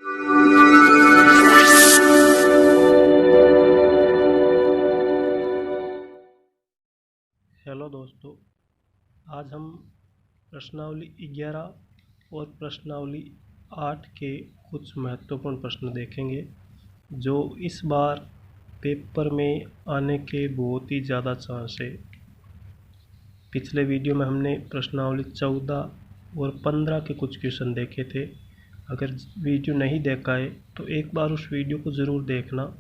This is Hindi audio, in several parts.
हेलो दोस्तों, आज हम प्रश्नावली 11 और प्रश्नावली 8 के कुछ महत्वपूर्ण प्रश्न देखेंगे जो इस बार पेपर में आने के बहुत ही ज़्यादा चांस है। पिछले वीडियो में हमने प्रश्नावली 14 और 15 के कुछ क्वेश्चन देखे थे। अगर वीडियो नहीं देखा है तो एक बार उस वीडियो को ज़रूर देखना,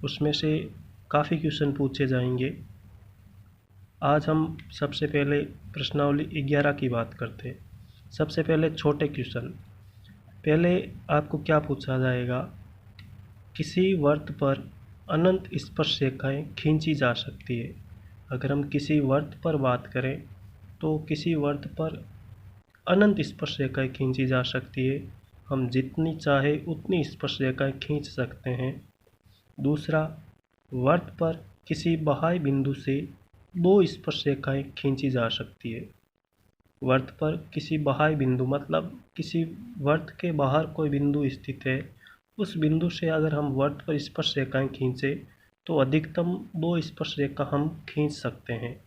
उसमें से काफ़ी क्वेश्चन पूछे जाएंगे। आज हम सबसे पहले प्रश्नावली 11 की बात करते हैं। सबसे पहले छोटे क्वेश्चन। पहले आपको क्या पूछा जाएगा, किसी वृत्त पर अनंत स्पर्श रेखाएं खींची जा सकती है। अगर हम किसी वृत्त पर बात करें तो किसी वृत्त पर अनंत स्पर्श रेखाएं खींची जा सकती है। हम जितनी चाहे उतनी स्पर्श रेखाएं खींच सकते हैं। दूसरा, वृत्त पर किसी बाह्य बिंदु से दो स्पर्श रेखाएं खींची जा सकती है। वृत्त पर किसी बाह्य बिंदु मतलब किसी वृत्त के बाहर कोई बिंदु स्थित है, उस बिंदु से अगर हम वृत्त पर स्पर्श रेखाएं खींचे तो अधिकतम दो स्पर्श रेखा हम खींच सकते हैं।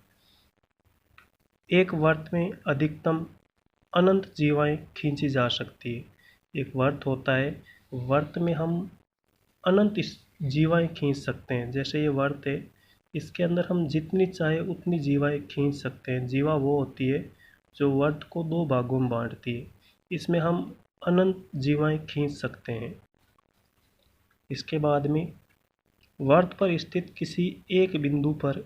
एक वृत्त में अधिकतम अनंत जीवाएं खींची जा सकती है। एक वृत्त होता है, वृत्त में हम अनंत जीवाएं खींच सकते हैं। जैसे ये वृत्त है, इसके अंदर हम जितनी चाहे उतनी जीवाएं खींच सकते हैं। जीवा वो होती है जो वृत्त को दो भागों में बांटती है। इसमें हम अनंत जीवाएं खींच सकते हैं। इसके बाद में वृत्त पर स्थित किसी एक बिंदु पर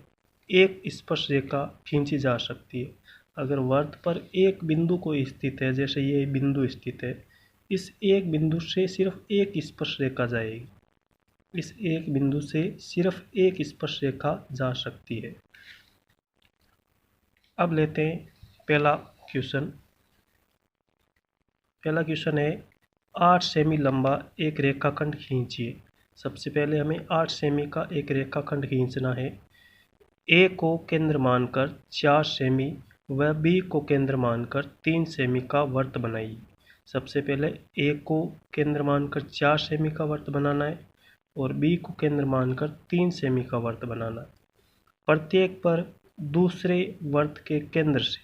एक स्पर्श रेखा खींची जा सकती है। अगर वृत्त पर एक बिंदु कोई स्थित है, जैसे ये बिंदु स्थित है, इस एक बिंदु से सिर्फ एक स्पर्श रेखा जाएगी। इस एक बिंदु से सिर्फ एक स्पर्श रेखा जा सकती है। अब लेते हैं पहला क्वेश्चन। पहला क्वेश्चन है, 8 सेमी लंबा एक रेखाखंड खींचिए। सबसे पहले हमें 8 सेमी का एक रेखाखंड खींचना है। ए को केंद्र मानकर 4 सेमी व बी को केंद्र मानकर 3 सेमी का वृत्त बनाइए। सबसे पहले ए को केंद्र मानकर 4 सेमी का वृत्त बनाना है और बी को केंद्र मानकर 3 सेमी का वृत्त बनाना है। प्रत्येक पर दूसरे वृत्त के केंद्र से,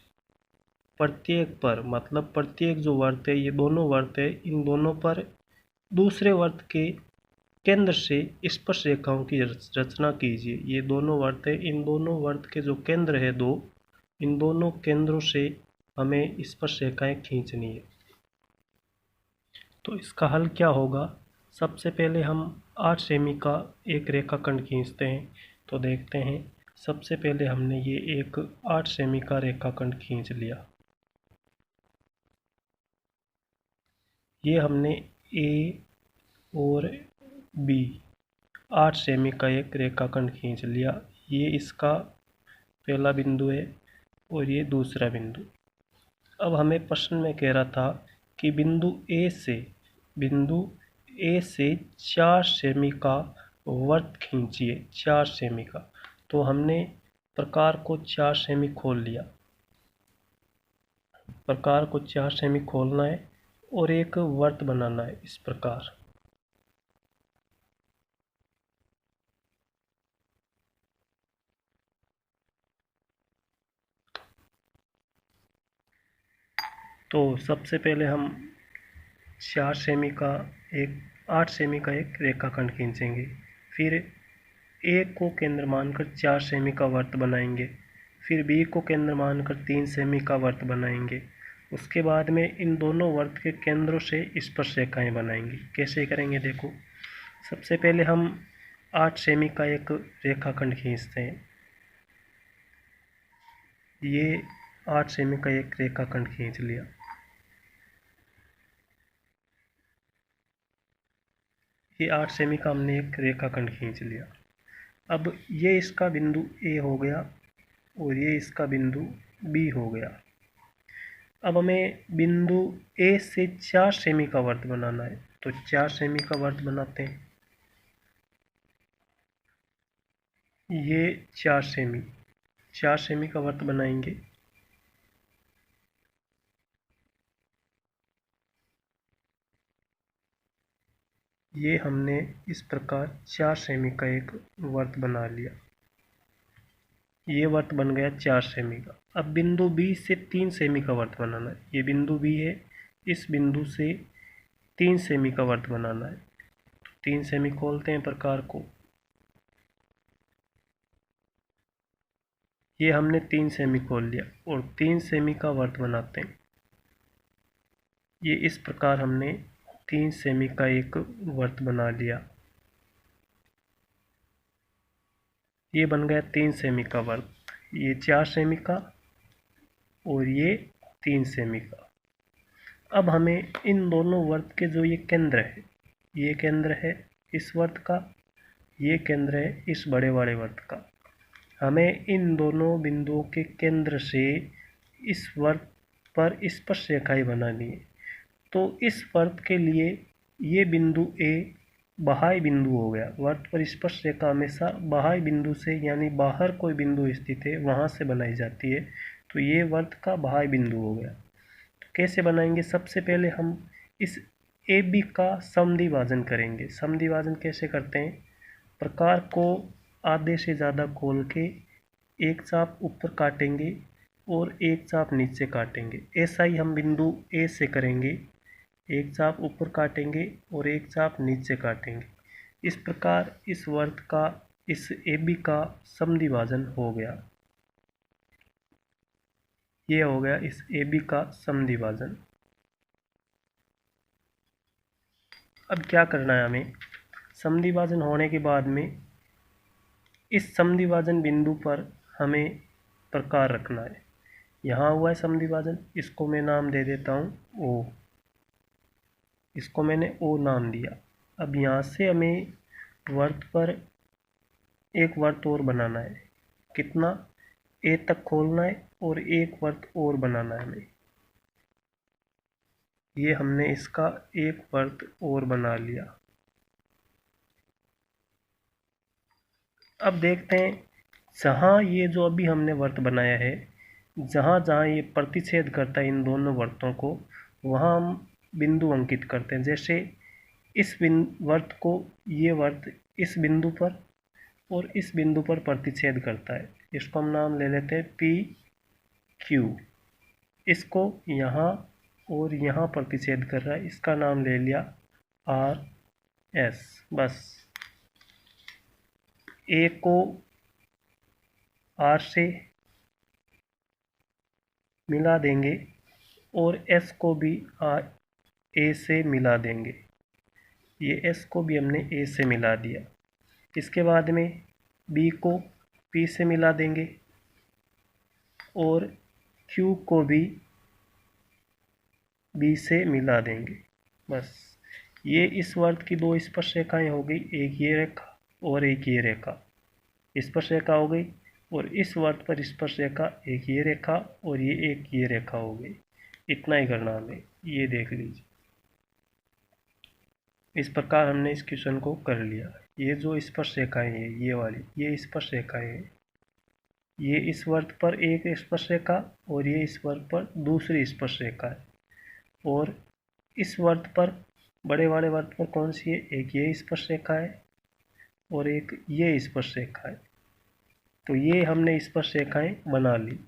प्रत्येक पर मतलब प्रत्येक जो वृत्त है, ये दोनों वृत्त है, इन दोनों पर दूसरे वृत्त के केंद्र से स्पर्श रेखाओं की रचना कीजिए। ये दोनों वृत्त है, इन दोनों वृत्त के जो केंद्र है दो, इन दोनों केंद्रों से हमें स्पर्श रेखाएं खींचनी है। तो इसका हल क्या होगा? सबसे पहले हम 8 सेमी का एक रेखाखंड खींचते हैं। तो देखते हैं, सबसे पहले हमने ये एक 8 सेमी का रेखाखंड खींच लिया। ये हमने ए और बी 8 सेमी का एक रेखाखंड खींच लिया। ये इसका पहला बिंदु है और ये दूसरा बिंदु। अब हमें प्रश्न में कह रहा था कि बिंदु ए से 4 सेमी का वृत्त खींचिए, 4 सेमी का। तो हमने प्रकार को 4 सेमी खोल लिया। प्रकार को 4 सेमी खोलना है और एक वृत्त बनाना है इस प्रकार। तो सबसे पहले हम 4 सेमी का एक 8 सेमी का एक रेखाखंड खींचेंगे। फिर ए को केंद्र मानकर 4 सेमी का वृत्त बनाएंगे। फिर बी को केंद्र मानकर 3 सेमी का वृत्त बनाएंगे। उसके बाद में इन दोनों वृत्त के केंद्रों से स्पर्श रेखाएं बनाएंगे। कैसे करेंगे देखो, सबसे पहले हम 8 सेमी का एक रेखाखंड खींचते हैं। ये 8 सेमी का एक रेखाखंड खींच लिया। ये 8 सेमी का हमने एक रेखाखंड खींच लिया। अब ये इसका बिंदु ए हो गया और ये इसका बिंदु बी हो गया। अब हमें बिंदु ए से 4 सेमी का वृत्त बनाना है। तो 4 सेमी का वृत्त बनाते हैं। ये 4 सेमी का वृत्त बनाएंगे। ये हमने इस प्रकार 4 सेमी का एक वर्त बना लिया। ये वर्त बन गया 4 सेमी का। अब बिंदु बी से 3 सेमी का वर्त बनाना है। ये बिंदु बी है, इस बिंदु से 3 सेमी का वर्त बनाना है। तो 3 सेमी खोलते हैं प्रकार को। ये हमने 3 सेमी खोल लिया और 3 सेमी का वर्त बनाते हैं। ये इस प्रकार हमने 3 सेमी का एक वर्त बना लिया। ये बन गया 3 सेमी का वर्त। ये 4 सेमी का और ये 3 सेमी का। अब हमें इन दोनों वर्त के जो ये केंद्र है, ये केंद्र है इस वर्त का, ये केंद्र है इस बड़े वाले वर्त का। हमें इन दोनों बिंदुओं के केंद्र से इस वर्त पर स्पर्श रेखाएं बनानी है। तो इस वर्त के लिए ये बिंदु ए बाह्य बिंदु हो गया। वर्त पर स्पर्श रेखा हमेशा बाह्य बिंदु से, यानी बाहर कोई बिंदु स्थित है वहाँ से बनाई जाती है। तो ये वर्त का बाह्य बिंदु हो गया। तो कैसे बनाएंगे? सबसे पहले हम इस ए बी का समद्विभाजन करेंगे। समद्विभाजन कैसे करते हैं? प्रकार को आधे से ज़्यादा खोल के एक चाप ऊपर काटेंगे और एक चाप नीचे काटेंगे। ऐसा ही हम बिंदु ए से करेंगे। एक चाप ऊपर काटेंगे और एक चाप नीचे काटेंगे। इस प्रकार इस वर्त का, इस ए बी का समद्विभाजन हो गया। ये हो गया इस ए बी का समद्विभाजन। अब क्या करना है हमें? समद्विभाजन होने के बाद में इस समद्विभाजन बिंदु पर हमें प्रकार रखना है। यहाँ हुआ है समद्विभाजन, इसको मैं नाम दे देता हूँ ओ। इसको मैंने ओ नाम दिया। अब यहाँ से हमें वर्त पर एक वर्त और बनाना है। कितना? ए तक खोलना है और एक वर्त और बनाना है हमें। ये हमने इसका एक वर्त और बना लिया। अब देखते हैं, जहाँ ये जो अभी हमने वर्त बनाया है, जहाँ जहाँ ये प्रतिच्छेद करता है इन दोनों वर्तों को, वहाँ हम बिंदु अंकित करते हैं। जैसे इस वर्त को, ये वर्त इस बिंदु पर और इस बिंदु पर प्रतिच्छेद करता है। इसको हम नाम ले लेते हैं पी क्यू। इसको यहाँ और यहाँ प्रतिच्छेद कर रहा है, इसका नाम ले लिया आर एस। बस ए को आर से मिला देंगे और एस को भी ए से मिला देंगे। ये एस को भी हमने ए से मिला दिया। इसके बाद में बी को पी से मिला देंगे और क्यू को भी बी से मिला देंगे। बस ये इस वर्त की दो स्पर्श रेखाएं हो गई, एक ये रेखा और एक ये रेखा। स्पर्श रेखा हो गई और इस वर्त पर स्पर्श रेखा एक ये रेखा और ये एक ये रेखा हो गई। इतना ही करना हमें, ये देख लीजिए। इस प्रकार हमने इस क्वेश्चन को कर लिया। ये जो स्पर्श रेखाएं हैं, ये वाली, ये स्पर्श रेखाएं हैं। ये इस वर्त पर एक स्पर्श रेखा और ये इस वर्त पर दूसरी स्पर्श रेखा है। और इस वर्त पर, बड़े वाले वर्त पर कौन सी है? एक ये स्पर्श रेखा है और एक ये स्पर्श रेखा है। तो ये हमने स्पर्श रेखाएं बना ली।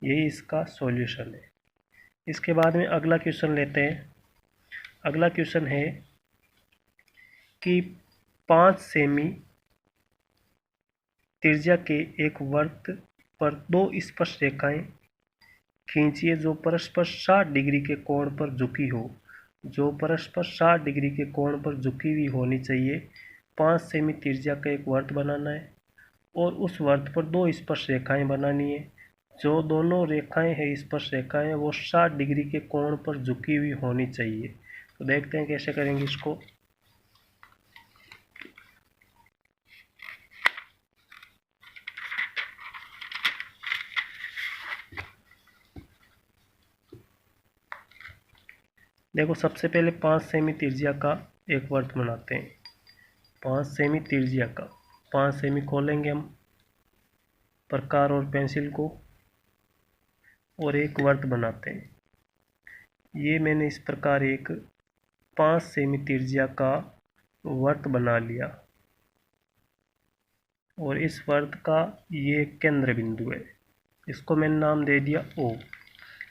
यही इसका सॉल्यूशन है। इसके बाद में अगला क्वेश्चन लेते हैं। अगला क्वेश्चन है कि 5 सेमी त्रिज्या के एक वर्त पर दो स्पर्श रेखाएं खींचिए जो परस्पर 60 डिग्री के कोण पर झुकी हो। जो परस्पर 60 डिग्री के कोण पर झुकी हुई होनी चाहिए। 5 सेमी त्रिज्या का एक वर्त बनाना है और उस वर्त पर दो स्पर्श रेखाएं बनानी है। जो दोनों रेखाएं हैं, स्पर्श रेखाएं, वो 60 डिग्री के कोण पर झुकी हुई होनी चाहिए। तो देखते हैं कैसे करेंगे इसको। देखो, सबसे पहले 5 सेमी त्रिज्या का एक वर्त बनाते हैं। 5 सेमी त्रिज्या का, 5 सेमी खोलेंगे हम प्रकार और पेंसिल को और एक वर्त बनाते हैं। ये मैंने इस प्रकार एक 5 सेमी त्रिज्या का वर्त बना लिया और इस वर्त का ये केंद्र बिंदु है, इसको मैंने नाम दे दिया O।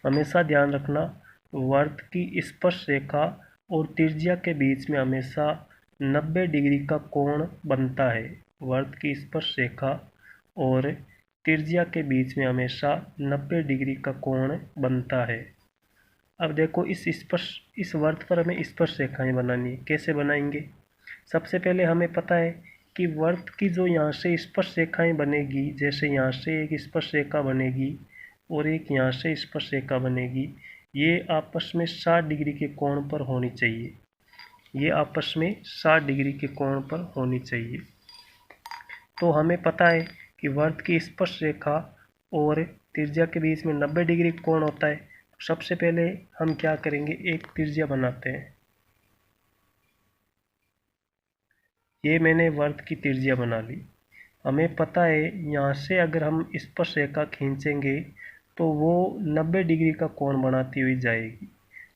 हमेशा ध्यान रखना, वर्त की स्पर्श रेखा और त्रिज्या के बीच में हमेशा 90 डिग्री का कोण बनता है। वर्त की स्पर्श रेखा और त्रिज्या के बीच में हमेशा 90 डिग्री का कोण बनता है। अब देखो इस वर्त पर हमें स्पर्श रेखाएं बनानी है। कैसे बनाएंगे? सबसे पहले हमें पता है कि वर्त की जो यहाँ से स्पर्श रेखाएं बनेगी, जैसे यहाँ से एक स्पर्श रेखा बनेगी और एक यहाँ से स्पर्श रेखा बनेगी, ये आपस में 60 डिग्री के कोण पर होनी चाहिए। ये आपस में 60 डिग्री के कोण पर होनी चाहिए। तो हमें पता है कि वर्त की स्पर्श रेखा और त्रिज्या के बीच में 90 डिग्री कोण होता है। सबसे पहले हम क्या करेंगे, एक त्रिज्या बनाते हैं। ये मैंने वर्त की त्रिज्या बना ली। हमें पता है यहाँ से अगर हम स्पर्श रेखा खींचेंगे तो वो 90 डिग्री का कोण बनाती हुई जाएगी।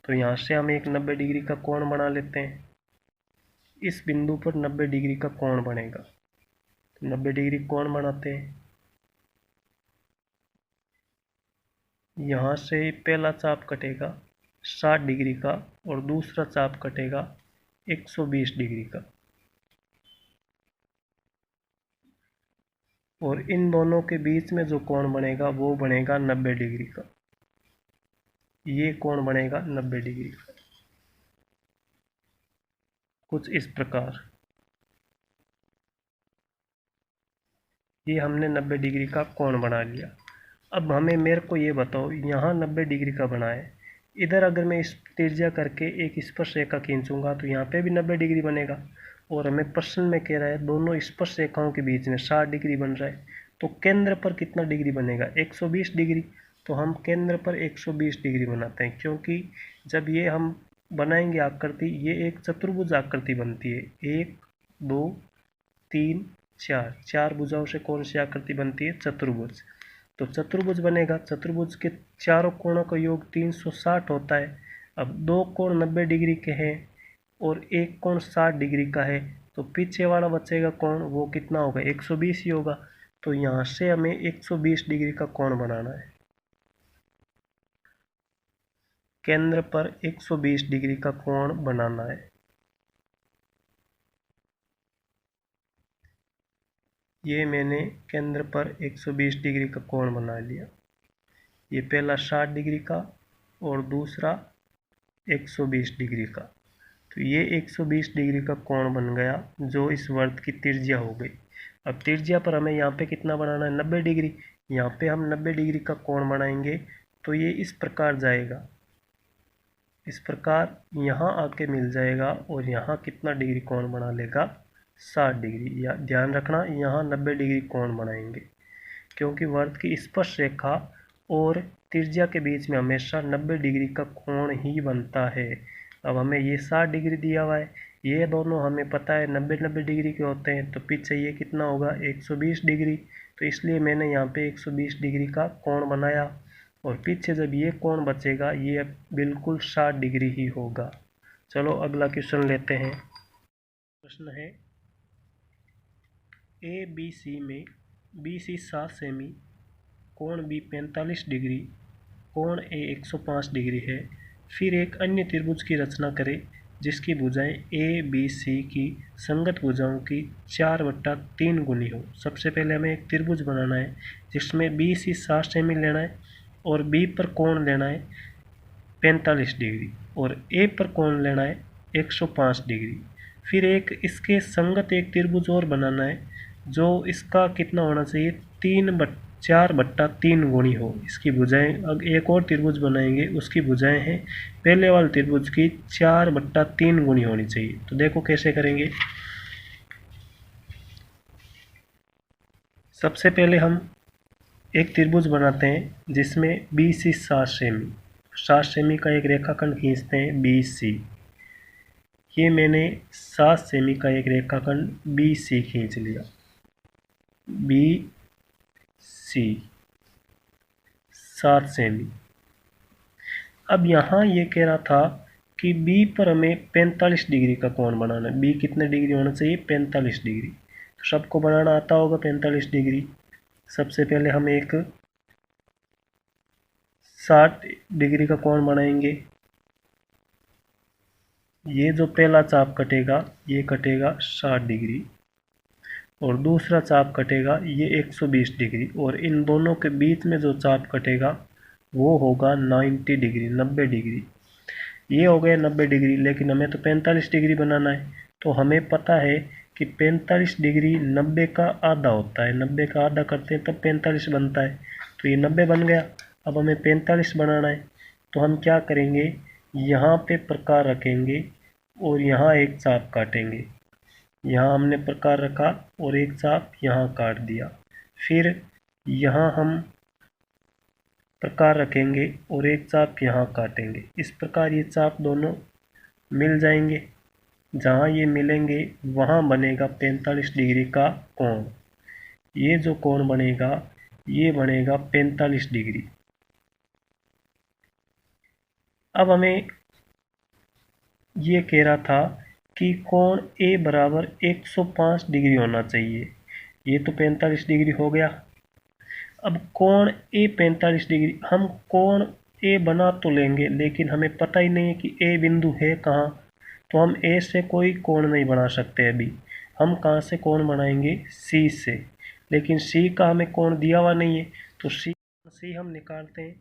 तो यहाँ से हम एक 90 डिग्री का कोण बना लेते हैं। इस बिंदु पर 90 डिग्री का कोण बनेगा, 90 डिग्री कोण बनाते हैं। यहाँ से पहला चाप कटेगा 60 डिग्री का और दूसरा चाप कटेगा 120 डिग्री का, और इन दोनों के बीच में जो कोण बनेगा वो बनेगा 90 डिग्री का। ये कोण बनेगा 90 डिग्री का, कुछ इस प्रकार। ये हमने 90 डिग्री का कोण बना लिया। अब मेरे को ये बताओ, यहाँ 90 डिग्री का बना है, इधर अगर मैं इस त्रिज्या करके एक स्पर्श रेखा खींचूंगा तो यहाँ पे भी 90 डिग्री बनेगा। और हमें प्रश्न में कह रहा है दोनों स्पर्श रेखाओं के बीच में 60 डिग्री बन रहा है, तो केंद्र पर कितना डिग्री बनेगा? 120 डिग्री। तो हम केंद्र पर 120 डिग्री बनाते हैं, क्योंकि जब ये हम बनाएंगे आकृति, ये एक चतुर्भुज आकृति बनती है। 1 2 3 4, 4 भुजाओं से कौन सी आकृति बनती है? चतुर्भुज। तो चतुर्भुज बनेगा। चतुर्भुज के चारों कोणों का योग 360 होता है। अब दो कोण 90 डिग्री के हैं और एक कोण 60 डिग्री का है, तो पीछे वाला बचेगा कोण, वो कितना होगा? 120 ही होगा। तो यहाँ से हमें 120 डिग्री का कोण बनाना है। केंद्र पर 120 डिग्री का कोण बनाना है। ये मैंने केंद्र पर 120 डिग्री का कोण बना लिया। ये पहला 60 डिग्री का और दूसरा 120 डिग्री का। तो ये 120 डिग्री का कोण बन गया, जो इस वर्त की त्रिज्या हो गई। अब त्रिज्या पर हमें यहाँ पे कितना बनाना है? 90 डिग्री। यहाँ पे हम 90 डिग्री का कोण बनाएंगे तो ये इस प्रकार जाएगा, इस प्रकार यहाँ आके मिल जाएगा और यहाँ कितना डिग्री कोण बना लेगा? 60 डिग्री। या ध्यान रखना, यहाँ 90 डिग्री कोण बनाएंगे, क्योंकि वर्त की स्पर्श रेखा और त्रिज्या के बीच में हमेशा 90 डिग्री का कोण ही बनता है। अब हमें ये 60 डिग्री दिया हुआ है, ये दोनों हमें पता है 90 डिग्री के होते हैं, तो पीछे ये कितना होगा? 120 डिग्री। तो इसलिए मैंने यहाँ पे 120 डिग्री का कोण बनाया, और पीछे जब ये कोण बचेगा ये बिल्कुल 60 डिग्री ही होगा। चलो अगला क्वेश्चन लेते हैं। प्रश्न है, ए बी सी में बी सी 7 सेमी, कोण बी 45 डिग्री, कोण ए 105 डिग्री है। फिर एक अन्य त्रिभुज की रचना करें जिसकी भुजाएं ए बी सी की संगत भुजाओं की 4/3 गुनी हो। सबसे पहले हमें एक त्रिभुज बनाना है जिसमें बी सी 7 सेमी लेना है और बी पर कोण लेना है 45 डिग्री और ए पर कोण लेना है 105 डिग्री। फिर एक इसके संगत एक त्रिभुज और बनाना है जो इसका कितना होना चाहिए? 4/3 गुणी हो। इसकी भुजाएं, अब एक और त्रिभुज बनाएंगे उसकी भुजाएं हैं पहले वाले त्रिभुज की 4/3 गुणी होनी चाहिए। तो देखो कैसे करेंगे। सबसे पहले हम एक त्रिभुज बनाते हैं जिसमें बी सी 7 सेमी का एक रेखाखंड खींचते हैं बी सी। ये मैंने 7 सेमी का एक रेखाखंड बी सी खींच लिया, बी सी 7 सेमी। अब यहाँ ये कह रहा था कि बी पर हमें 45 डिग्री का कोण बनाना है। बी कितने डिग्री होना चाहिए? 45 डिग्री। तो सबको बनाना आता होगा 45 डिग्री। सबसे पहले हम एक 60 डिग्री का कोण बनाएंगे। ये जो पहला चाप कटेगा ये कटेगा 60 डिग्री और दूसरा चाप कटेगा ये 120 डिग्री और इन दोनों के बीच में जो चाप कटेगा वो होगा 90 डिग्री, 90 डिग्री। ये हो गया 90 डिग्री, लेकिन हमें तो 45 डिग्री बनाना है। तो हमें पता है कि 45 डिग्री 90 का आधा होता है। 90 का आधा करते हैं तब 45 बनता है। तो ये 90 बन गया। अब हमें 45 बनाना है। तो हम क्या करेंगे, यहाँ पे प्रकार रखेंगे और यहाँ एक चाप काटेंगे। यहाँ हमने प्रकार रखा और एक चाप यहाँ काट दिया। फिर यहाँ हम प्रकार रखेंगे और एक चाप यहाँ काटेंगे। इस प्रकार ये चाप दोनों मिल जाएंगे। जहाँ ये मिलेंगे वहाँ बनेगा 45 डिग्री का कोण। ये जो कोण बनेगा ये बनेगा 45 डिग्री। अब हमें ये कह रहा था कि कोण ए बराबर 105 डिग्री होना चाहिए। ये तो 45 डिग्री हो गया। अब कोण ए 45 डिग्री, हम कोण ए बना तो लेंगे लेकिन हमें पता ही नहीं है कि ए बिंदु है कहाँ। तो हम ए से कोई कोण नहीं बना सकते अभी। हम कहाँ से कोण बनाएंगे? सी से। लेकिन सी का हमें कोण दिया हुआ नहीं है। तो सी हम निकालते हैं।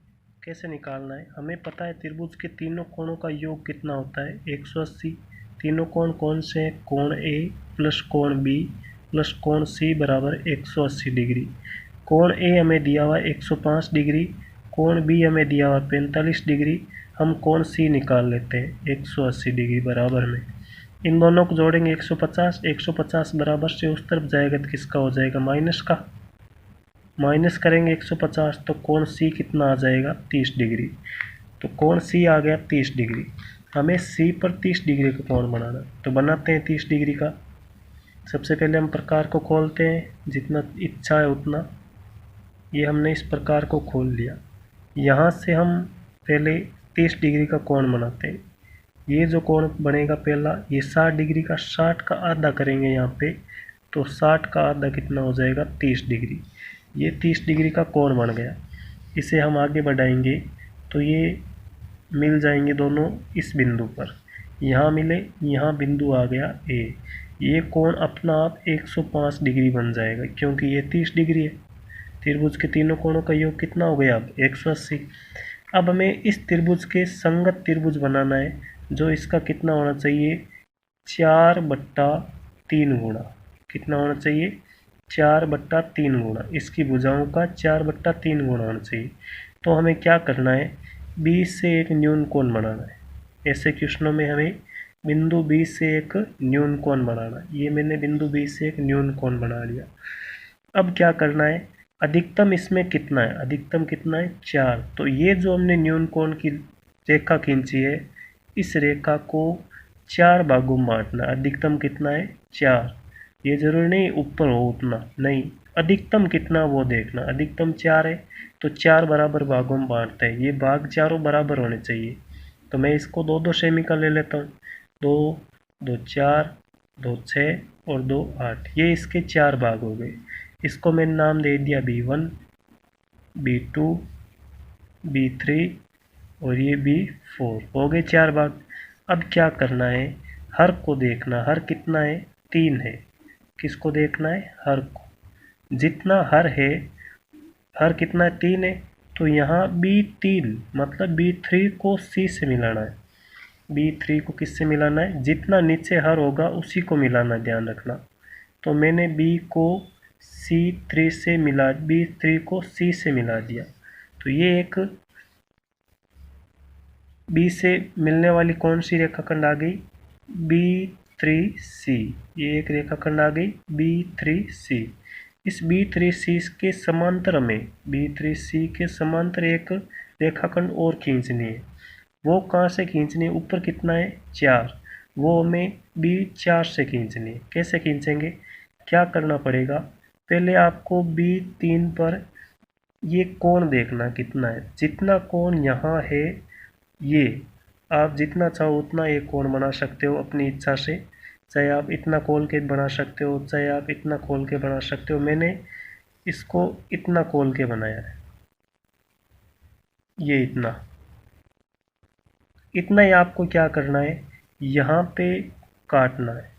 कैसे निकालना है? हमें पता है त्रिभुज के तीनों कोणों का योग कितना होता है? 180। तीनों कोण कौन से हैं? कोण ए प्लस कोण बी प्लस कोण सी बराबर 180 डिग्री। कोण ए हमें दिया हुआ 105 डिग्री, कोण बी हमें दिया हुआ 45 डिग्री। हम कोण सी निकाल लेते हैं 180 डिग्री बराबर में। इन दोनों को जोड़ेंगे 150। 150 बराबर से उस तरफ जाएगा तो किसका हो जाएगा? माइनस का। माइनस करेंगे 150 तो कोण सी कितना आ जाएगा? 30 डिग्री। तो कोण सी आ गया 30 डिग्री। हमें सी पर 30 डिग्री का कोण बनाना, तो बनाते हैं 30 डिग्री का। सबसे पहले हम प्रकार को खोलते हैं, जितना इच्छा है उतना। ये हमने इस प्रकार को खोल लिया। यहाँ से हम पहले 30 डिग्री का कोण बनाते हैं। ये जो कोण बनेगा पहला, ये 60 डिग्री का 60 का आधा करेंगे यहाँ पे। तो 60 का आधा कितना हो जाएगा? 30 डिग्री। ये 30 डिग्री का कोण बन गया। इसे हम आगे बढ़ाएंगे तो ये मिल जाएंगे दोनों इस बिंदु पर। यहाँ मिले, यहाँ बिंदु आ गया ए। ये कोण अपना आप 105 डिग्री बन जाएगा क्योंकि ये 30 डिग्री है। त्रिभुज के तीनों कोणों का योग कितना हो गया? अब 180। अब हमें इस त्रिभुज के संगत त्रिभुज बनाना है, जो इसका कितना होना चाहिए? 4/3 गुणा। कितना होना चाहिए? 4/3 गुणा। इसकी भुजाओं का 4/3 गुणा होना चाहिए। तो हमें क्या करना है? बी से एक न्यून कोण बनाना है। ऐसे क्वेश्चनों में हमें बिंदु बी से एक न्यून कोण बनाना है। ये मैंने बिंदु बी से एक न्यून कोण बना लिया। अब क्या करना है? अधिकतम इसमें कितना है? अधिकतम कितना है? 4। तो ये जो हमने न्यून कोण की रेखा खींची है, इस रेखा को 4 भागों में बांटना। अधिकतम कितना है? 4। ये जरूरी नहीं ऊपर हो उतना, नहीं, अधिकतम कितना वो देखना। अधिकतम 4 है तो 4 बराबर भागों में बांटते हैं। ये भाग चारों बराबर होने चाहिए। तो मैं इसको 2-2 सेमी का ले लेता हूँ। 2, 2 4, 2 6 और 2 8। ये इसके 4 भाग हो गए। इसको मैंने नाम दे दिया B1, B2, B3 और ये B4। हो गए 4 भाग। अब क्या करना है? हर को देखना। हर कितना है? 3 है। किसको देखना है? हर को। जितना हर है, हर कितना है? 3 है। तो यहाँ B3 मतलब B3 को C से मिलाना है। B3 को किससे मिलाना है? जितना नीचे हर होगा उसी को मिलाना, ध्यान रखना। तो मैंने B को C3 से मिला, B3 को C से मिला दिया। तो ये एक B से मिलने वाली कौन सी रेखाखंड आ गई? B3C। ये एक रेखाखंड आ गई B3C। इस B3C के समांतर हमें, B3C के समांतर एक रेखाखंड और खींचनी है। वो कहाँ से खींचनी है? ऊपर कितना है? 4। वो हमें B4 से खींचनी है। कैसे खींचेंगे? क्या करना पड़ेगा? पहले आपको B3 पर ये कोण देखना कितना है। जितना कोण यहाँ है, ये आप जितना चाहो उतना एक कोण बना सकते हो अपनी इच्छा से, चाहे आप इतना खोल के बना सकते हो, चाहे आप इतना खोल के बना सकते हो। मैंने इसको इतना खोल के बनाया है, ये इतना ही आपको क्या करना है, यहाँ पे काटना है।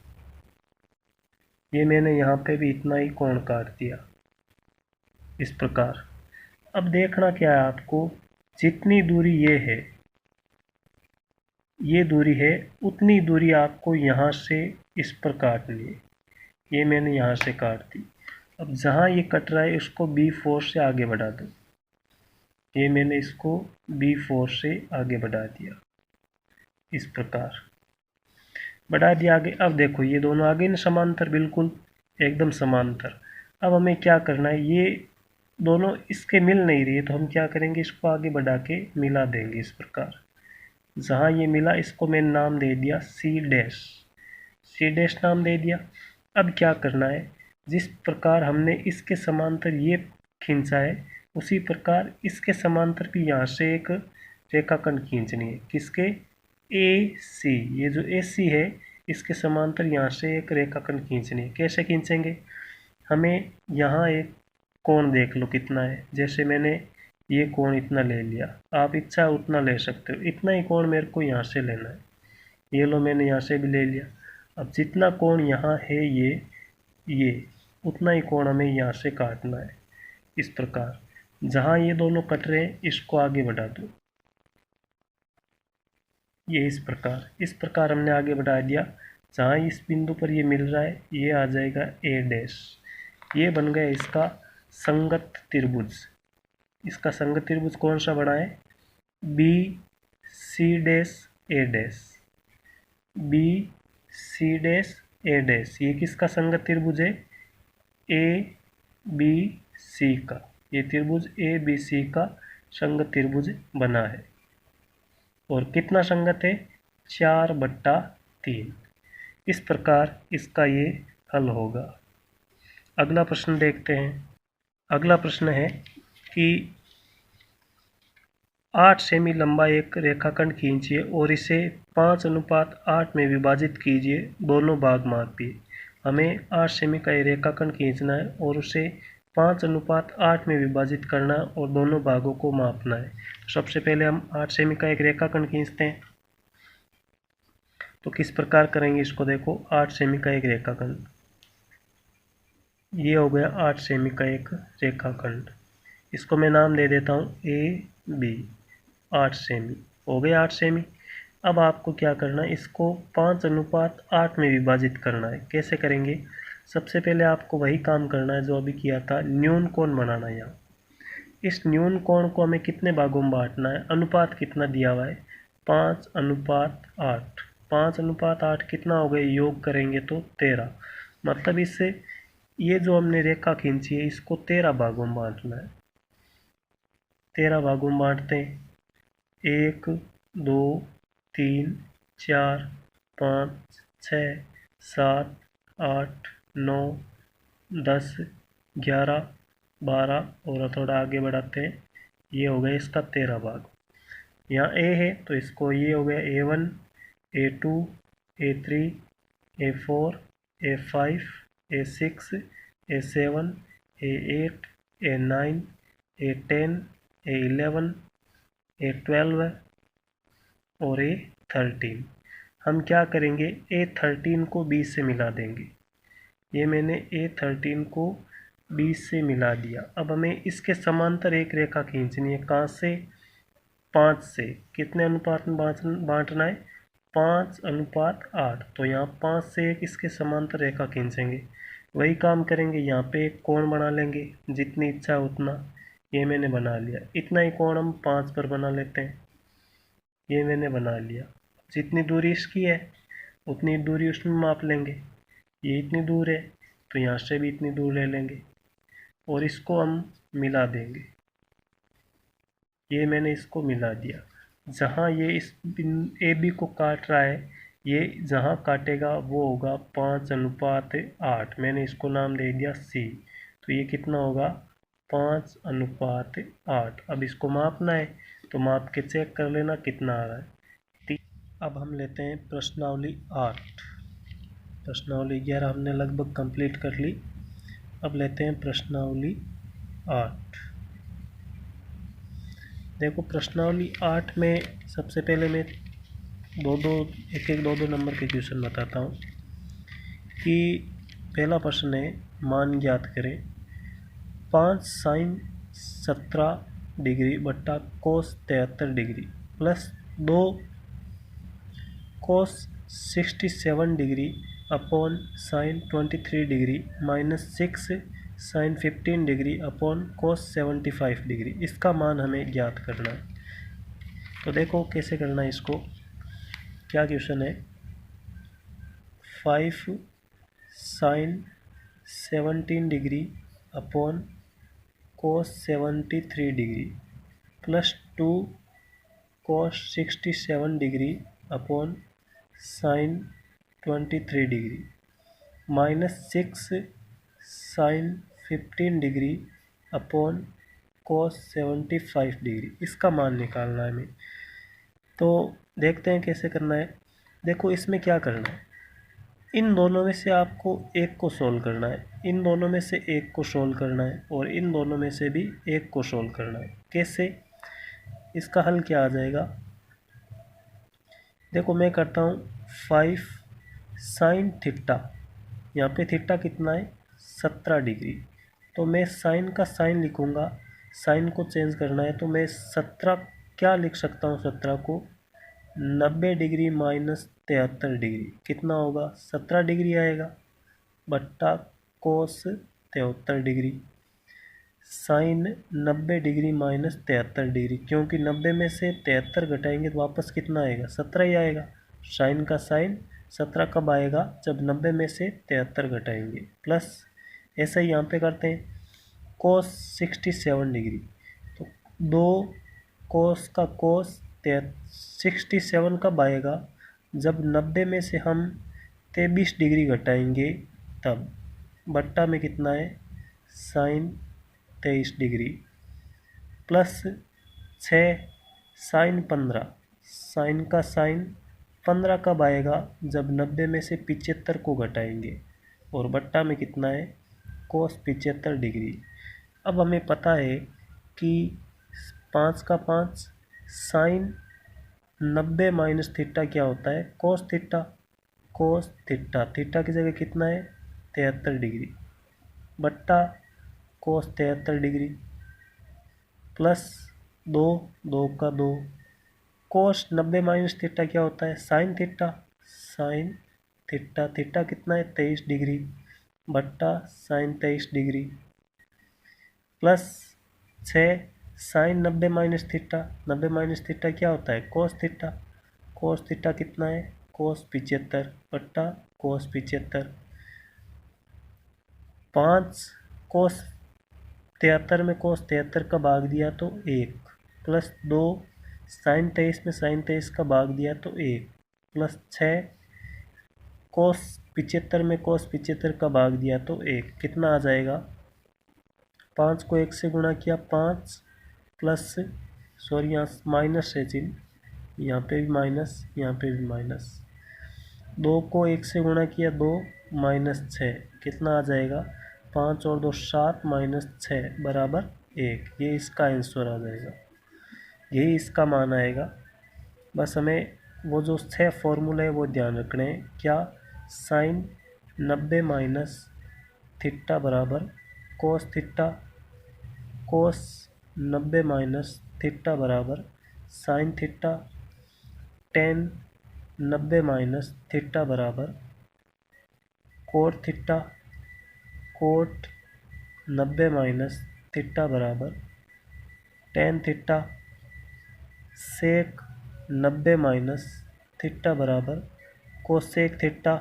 ये मैंने यहाँ पे भी इतना ही कोण काट दिया इस प्रकार। अब देखना क्या है आपको, जितनी दूरी ये दूरी है, उतनी दूरी आपको यहाँ से इस पर काटनी है। ये मैंने यहाँ से काट दी। अब जहाँ ये कट रहा है उसको B4 से आगे बढ़ा दो। ये मैंने इसको B4 से आगे बढ़ा दिया इस प्रकार, बढ़ा दिया आगे। अब देखो ये दोनों आगे न समांतर, बिल्कुल एकदम समांतर। अब हमें क्या करना है, ये दोनों इसके मिल नहीं रही है, तो हम क्या करेंगे, इसको आगे बढ़ा के मिला देंगे इस प्रकार। जहाँ ये मिला इसको मैंने नाम दे दिया C डैश नाम दे दिया। अब क्या करना है, जिस प्रकार हमने इसके समांतर ये खींचा है, उसी प्रकार इसके समांतर भी यहाँ से एक रेखाखंड खींचनी है। किसके, AC, ये जो AC है इसके समांतर यहाँ से एक रेखाखंड खींचनी है। कैसे खींचेंगे, हमें यहाँ एक कोण देख लो कितना है। जैसे मैंने ये कोण इतना ले लिया, आप इच्छा उतना ले सकते हो। इतना ही कोण मेरे को यहाँ से लेना है, ये लो मैंने यहाँ से भी ले लिया। अब जितना कोण यहाँ है ये उतना ही कोण हमें यहाँ से काटना है इस प्रकार। जहाँ ये दोनों कट रहे हैं इसको आगे बढ़ा दो, ये इस प्रकार हमने आगे बढ़ा दिया। जहाँ इस बिंदु पर ये मिल रहा है ये आ जाएगा A डैश। ये बन गया इसका संगत त्रिभुज। इसका संगत त्रिभुज कौन सा बना है, BC dash A dash, BC dash A dash. ये किसका संगत त्रिभुज है, ABC का। ये त्रिभुज ABC का संगत त्रिभुज बना है। और कितना संगत है, 4/3। इस प्रकार इसका ये हल होगा। अगला प्रश्न देखते हैं। अगला प्रश्न है कि 8 सेमी लंबा एक रेखाखंड खींचिए और इसे 5:8 में विभाजित कीजिए, दोनों भाग मापिए। हमें 8 सेमी का ये रेखाखंड खींचना है और उसे 5:8 में विभाजित करना है और दोनों भागों को मापना है। सबसे पहले हम 8 सेमी का एक रेखाखंड खींचते हैं। तो किस प्रकार करेंगे इसको, देखो 8 सेमी का एक रेखाखंड, ये हो गया 8 सेमी का एक रेखाखंड। इसको मैं नाम दे देता हूँ AB। 8 सेमी हो गया, 8 सेमी। अब आपको क्या करना है, इसको 5:8 में विभाजित करना है। कैसे करेंगे, सबसे पहले आपको वही काम करना है जो अभी किया था, न्यून कोण बनाना है। यहाँ इस न्यून कोण को हमें कितने भागों में बांटना है, अनुपात कितना दिया हुआ है, 5:8। 5:8 कितना हो गया, योग करेंगे तो 13। मतलब इससे ये जो हमने रेखा खींची है इसको 13 भागों में बांटना है। 13 भागों में बांटते हैं, 1 2 3 4 5 6 7 8 9 10 11 12 और थोड़ा आगे बढ़ाते हैं, ये हो गया इसका 13 भाग। यहाँ A है तो इसको ये हो गया A1 A2 A3 A4 A5 A6 A7 A8 A9 A10 A11 A12 और A13। हम क्या करेंगे, A13 को 20 से मिला देंगे। ये मैंने A13 को 20 से मिला दिया। अब हमें इसके समांतर एक रेखा खींचनी है। कहाँ से, 5 से। कितने अनुपात में बांटना है, 5:8। तो यहाँ 5 से एक इसके समांतर रेखा खींचेंगे। वही काम करेंगे, यहाँ पे एक कोण बना लेंगे, जितनी इच्छा उतना। ये मैंने बना लिया। इतना ही कोण हम 5 पर बना लेते हैं। ये मैंने बना लिया। जितनी दूरी इसकी है उतनी दूरी उसमें माप लेंगे। ये इतनी दूर है तो यहाँ से भी इतनी दूर ले लेंगे और इसको हम मिला देंगे। ये मैंने इसको मिला दिया। जहाँ ये इस AB को काट रहा है, ये जहाँ काटेगा वो होगा 5:8। मैंने इसको नाम दे दिया C। तो ये कितना होगा, 5:8। अब इसको मापना है तो माप के चेक कर लेना कितना आ रहा है। अब हम लेते हैं प्रश्नावली 8। प्रश्नावली 11 हमने लगभग कंप्लीट कर ली। अब लेते हैं प्रश्नावली 8। देखो प्रश्नावली 8 में सबसे पहले मैं दो दो नंबर के क्वेश्चन बताता हूँ कि पहला प्रश्न है, मान ज्ञात करें। 5 sin 17 डिग्री बट्टा cos 73 degree plus 2 cos 67 degree upon sin 23 degree minus 6 sin 15 degree upon cos 75 degree, इसका मान हमें ज्ञात करना है। तो देखो कैसे करना है इसको। क्या क्वेश्चन है, 5 sin 17 degree upon cos 73 degree plus 2 cos 67 degree upon sin 23 degree minus 6 sin 15 degree upon cos 75 degree, इसका मान निकालना है हमें। तो देखते हैं कैसे करना है। देखो इसमें क्या करना है, इन दोनों में से आपको एक को सोल्व करना है, इन दोनों में से एक को सोल्व करना है और इन दोनों में से भी एक को सोल्व करना है। कैसे, इसका हल क्या आ जाएगा। देखो मैं करता हूँ 5 sin थीटा, यहाँ पे थीटा कितना है 17 डिग्री, तो मैं साइन का साइन लिखूँगा, साइन को चेंज करना है तो मैं 17 क्या लिख सकता हूँ, 17 को 90 डिग्री माइनस 73 डिग्री, कितना होगा 17 डिग्री आएगा बट्टा कोस 73 degree sine 90 degree minus 73 degree, क्योंकि 90 में से 73 घटाएंगे तो वापस कितना आएगा 17 ही आएगा। साइन का साइन 17 कब आएगा, जब 90 में से 73 घटाएंगे। प्लस ऐसा ही यहाँ पे करते हैं कोस 67 डिग्री, तो 2 कोस का कोस 67 कब आएगा, जब 90 में से हम 23 डिग्री घटाएंगे तब, बट्टा में कितना है sine 23 degree plus 6 sine 15, sine का साइन 15 कब आएगा, जब 90 में से 75 को घटाएंगे और बट्टा में कितना है कोस 75 डिग्री। अब हमें पता है कि 5 का 5 साइन 90 माइनस थीटा क्या होता है cos theta, cos theta, theta की जगह कितना है 73 डिग्री बट्टा कोस 73 डिग्री प्लस 2 2 का 2 कोस 90 माइनस थीटा क्या होता है sine theta, sine theta, theta कितना है 23 डिग्री बट्टा sine 23 degree plus 6 sine 90 minus theta, 90 minus theta क्या होता है कोस थीटा, कोस थीटा कितना है कोस 75 बट्टा कोस 75, 5 कोस 73 में कोस 73 का भाग दिया तो 1 प्लस 2 साइन 23 में साइन 23 का भाग दिया तो 1 प्लस 6 कोस 75 में कोस 75 का भाग दिया तो 1, कितना आ जाएगा 5 को 1 से गुणा किया 5 प्लस सॉरी यहाँ माइनस है चिन्ह, यहाँ पे भी माइनस यहाँ पे भी माइनस, 2 को 1 से गुणा किया 2 माइनस 6, कितना आ जाएगा 5 और 2 7 माइनस 6 बराबर 1, ये इसका आंसर आ जाएगा, यही इसका मान आएगा। बस हमें वो जो 6 फॉर्मूला है वो ध्यान रखने हैं। क्या, साइन 90 माइनस थीटा बराबर cos theta, cos 90 minus theta बराबर sine theta, tan 90 minus theta बराबर cot theta, cot 90 minus theta बराबर tan theta, sec 90 minus theta बराबर cosec theta,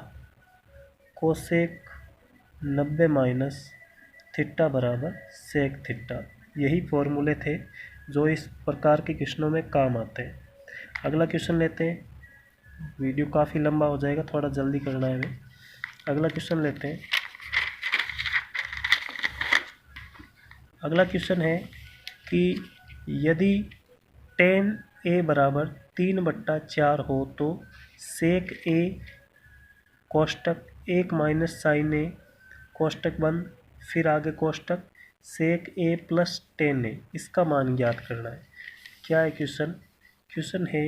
cosec 90 minus theta बराबर सेक थीटा। यही फॉर्मूले थे जो इस प्रकार के क्वेश्चनों में काम आते हैं। अगला क्वेश्चन लेते हैं, वीडियो काफ़ी लंबा हो जाएगा, थोड़ा जल्दी करना है हमें। अगला क्वेश्चन लेते हैं। अगला क्वेश्चन है कि यदि tan a बराबर 3/4 हो तो सेक ए कोष्टक 1 माइनस साइन ए कोष्टक बंद, फिर आगे कोष्टक सेक ए प्लस टेन ए, इसका मान ज्ञात करना है। क्या है क्वेश्चन? क्वेश्चन है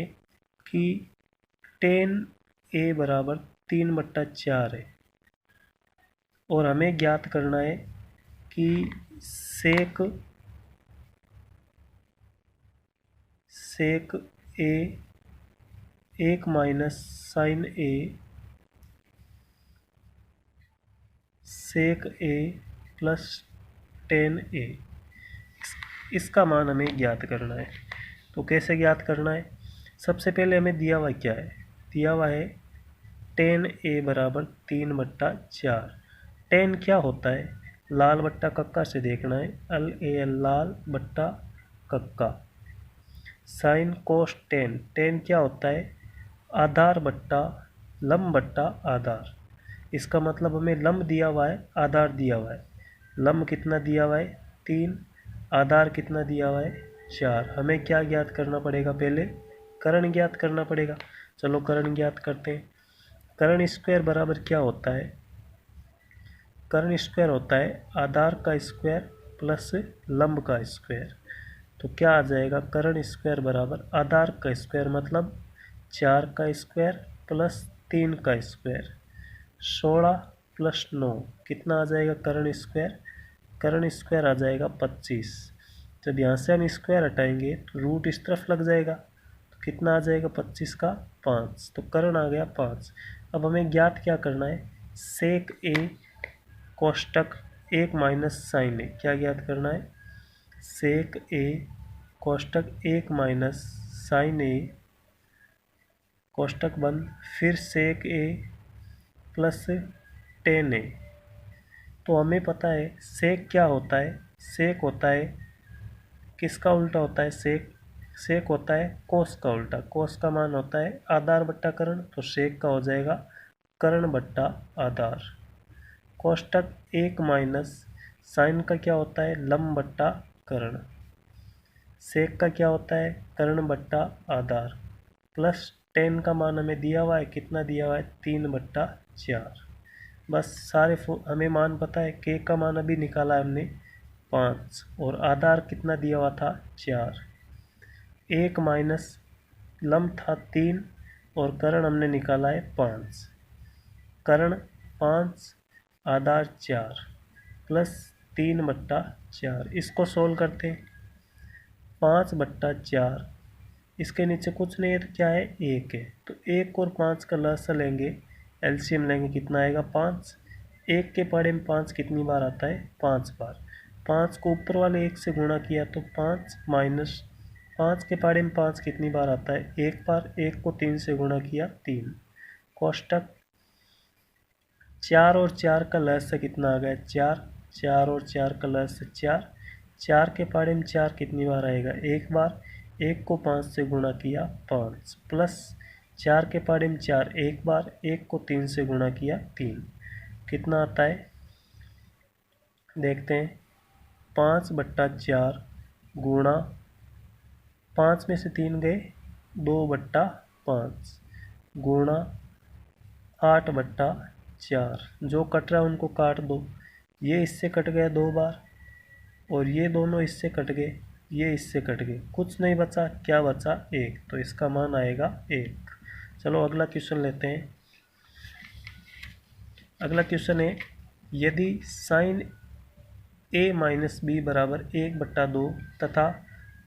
कि टेन ए बराबर 3/4 है और हमें ज्ञात करना है कि सेक ए 1 माइनस साइन ए सेक ए प्लस टेन ए, इसका मान हमें ज्ञात करना है। तो कैसे ज्ञात करना है? सबसे पहले हमें दिया हुआ क्या है? दिया हुआ है टेन ए बराबर 3/4। टेन क्या होता है? लाल बट्टा कक्का से देखना है, LAL लाल बट्टा कक्का। साइन कोस टेन, टेन क्या होता है? आधार बट्टा लंब बट्टा आधार। इसका मतलब हमें लंब दिया हुआ है, आधार दिया हुआ है। लंब कितना दिया हुआ है? 3, आधार कितना दिया हुआ है? 4। हमें क्या ज्ञात करना पड़ेगा? पहले कर्ण ज्ञात करना पड़ेगा। चलो कर्ण ज्ञात करते हैं। कर्ण स्क्वायर बराबर क्या होता है? कर्ण स्क्वायर होता है आधार का स्क्वायर प्लस लंब का स्क्वायर। तो क्या आ जाएगा? कर्ण स्क्वायर बराबर आधार का स्क्वायर मतलब 4 का स्क्वायर प्लस 3 का स्क्वायर, 16 प्लस 9 कितना आ जाएगा? कर्ण स्क्वायर, कर्ण स्क्वायर आ जाएगा 25। जब यहाँ से हम स्क्वायर हटाएंगे तो रूट इस तरफ लग जाएगा, तो कितना आ जाएगा? 25 का 5, तो कर्ण आ गया 5। अब हमें ज्ञात क्या करना है? सेक ए कोष्टक 1 माइनस साइन ए, क्या ज्ञात करना है? सेक ए कोष्टक 1 माइनस साइन ए कोष्टक बंद, फिर सेक ए प्लस टेन ए। तो हमें पता है सेक क्या होता है? सेक होता है किसका उल्टा होता है? सेक होता है कोस का उल्टा। कोस का मान होता है आधार बट्टा कर्ण, तो सेक का हो जाएगा कर्ण बट्टा आधार। कोष्टक 1 माइनस साइन का क्या होता है? लंब बट्टा कर्ण। सेक का क्या होता है? कर्ण बट्टा आधार प्लस टेन का मान हमें दिया हुआ है, कितना दिया हुआ है? 3/4। बस सारे हमें मान पता है। के का मान अभी निकाला है हमने 5 और आधार कितना दिया हुआ था? 4। 1 माइनस लंब था 3 और कर्ण हमने निकाला है 5। कर्ण 5 आधार 4 प्लस 3/4। इसको सोल्व करते हैं। 5/4 इसके नीचे कुछ नहीं है तो क्या है? 1 है। तो 1 और 5 का लसा लेंगे, एलसीएम लेंगे, कितना आएगा? 5। 1 के पहाड़े में 5 कितनी बार आता है? 5 बार। 5 को ऊपर वाले 1 से गुणा किया तो 5 माइनस 5 के पहाड़े में 5 कितनी बार आता है? 1 बार। 1 को 3 से गुणा किया 3। कोष्टक 4 और 4 का लसा कितना आ गया? 4। 4 और 4 का लसा 4। 4 के पहाड़े में 4 कितनी बार आएगा? 1 बार। 1 को 5 से गुणा किया 5 प्लस 4 के पहाड़े में 4 1 बार। 1 को 3 से गुणा किया 3, कितना आता है? देखते हैं। 5/4 गुणा 5 में से 3 गए, 2/5 गुणा 8/4। जो कट रहा है उनको काट दो। ये इससे कट गया 2 बार और ये दोनों इससे कट गए, ये इससे कट गए, कुछ नहीं बचा। क्या बचा? 1। तो इसका मान आएगा 1। चलो अगला क्वेश्चन लेते हैं। अगला क्वेश्चन है, यदि साइन ए माइनस बी बराबर 1/2 तथा